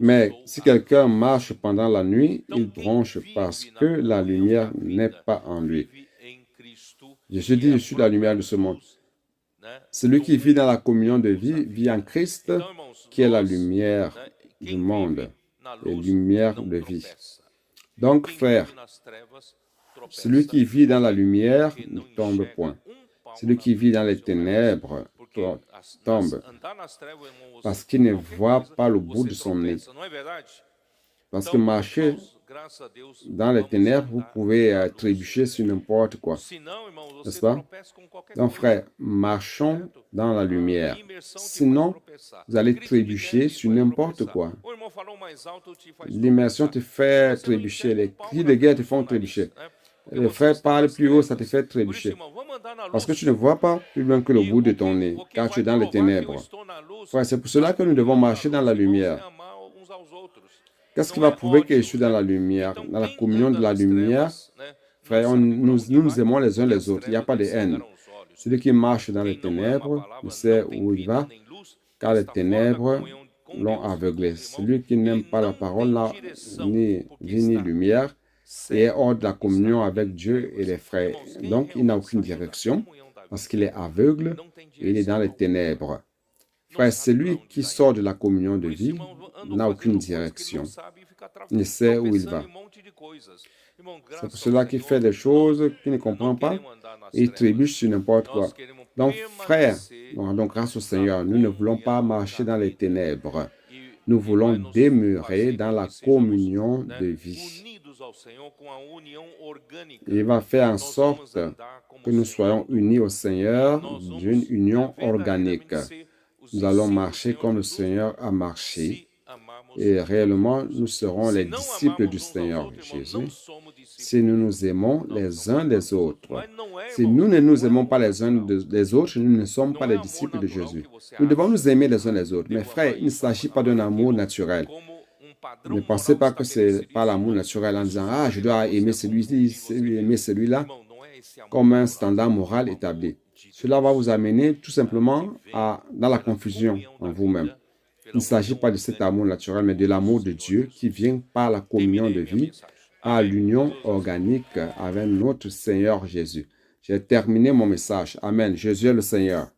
Mais si quelqu'un marche pendant la nuit, il bronche parce que la lumière n'est pas en lui. Jésus dit, je suis la lumière de ce monde. Celui qui vit dans la communion de vie vit en Christ, qui est la lumière du monde et lumière de vie. Donc, frère, celui qui vit dans la lumière ne tombe point. Celui qui vit dans les ténèbres tombe, parce qu'il ne voit pas le bout de son nez. Parce que marcher dans les ténèbres, vous pouvez trébucher sur n'importe quoi. N'est-ce pas? Donc, frère, marchons dans la lumière. Sinon, vous allez trébucher sur n'importe quoi. L'immersion te fait trébucher. Les cris de guerre te font trébucher. Le frère parle plus haut, ça te fait trébucher. Parce que tu ne vois pas plus loin que le bout de ton nez, car tu es dans les ténèbres. Frère, c'est pour cela que nous devons marcher dans la lumière. Qu'est-ce qui va prouver que je suis dans la lumière, dans la communion de la lumière? Frère, nous aimons les uns les autres. Il n'y a pas de haine. Celui qui marche dans les ténèbres ne sait où il va, car les ténèbres l'ont aveuglé. Celui qui n'aime pas la parole n'a ni vie ni lumière et est hors de la communion avec Dieu et les frères. Donc, il n'a aucune direction parce qu'il est aveugle et il est dans les ténèbres. Frère, celui qui sort de la communion de vie n'a aucune direction. Il ne sait où il va. C'est pour cela qu'il fait des choses qu'il ne comprend pas et il trébuche sur n'importe quoi. Donc, frère, nous rendons grâce au Seigneur. Nous ne voulons pas marcher dans les ténèbres. Nous voulons demeurer dans la communion de vie. Il va faire en sorte que nous soyons unis au Seigneur d'une union organique. Nous allons marcher comme le Seigneur a marché. Et réellement, nous serons les disciples du Seigneur Jésus si nous nous aimons les uns des autres. Si nous ne nous aimons pas les uns des autres, nous ne sommes pas les disciples de Jésus. Nous devons nous aimer les uns les autres. Mais frère, il ne s'agit pas d'un amour naturel. Ne pensez pas que c'est pas l'amour naturel en disant « Ah, je dois aimer celui-ci, aimer celui-là » comme un standard moral établi. Cela va vous amener tout simplement dans la confusion en vous-même. Il ne s'agit pas de cet amour naturel, mais de l'amour de Dieu qui vient par la communion de vie, à l'union organique avec notre Seigneur Jésus. J'ai terminé mon message. Amen. Jésus est le Seigneur.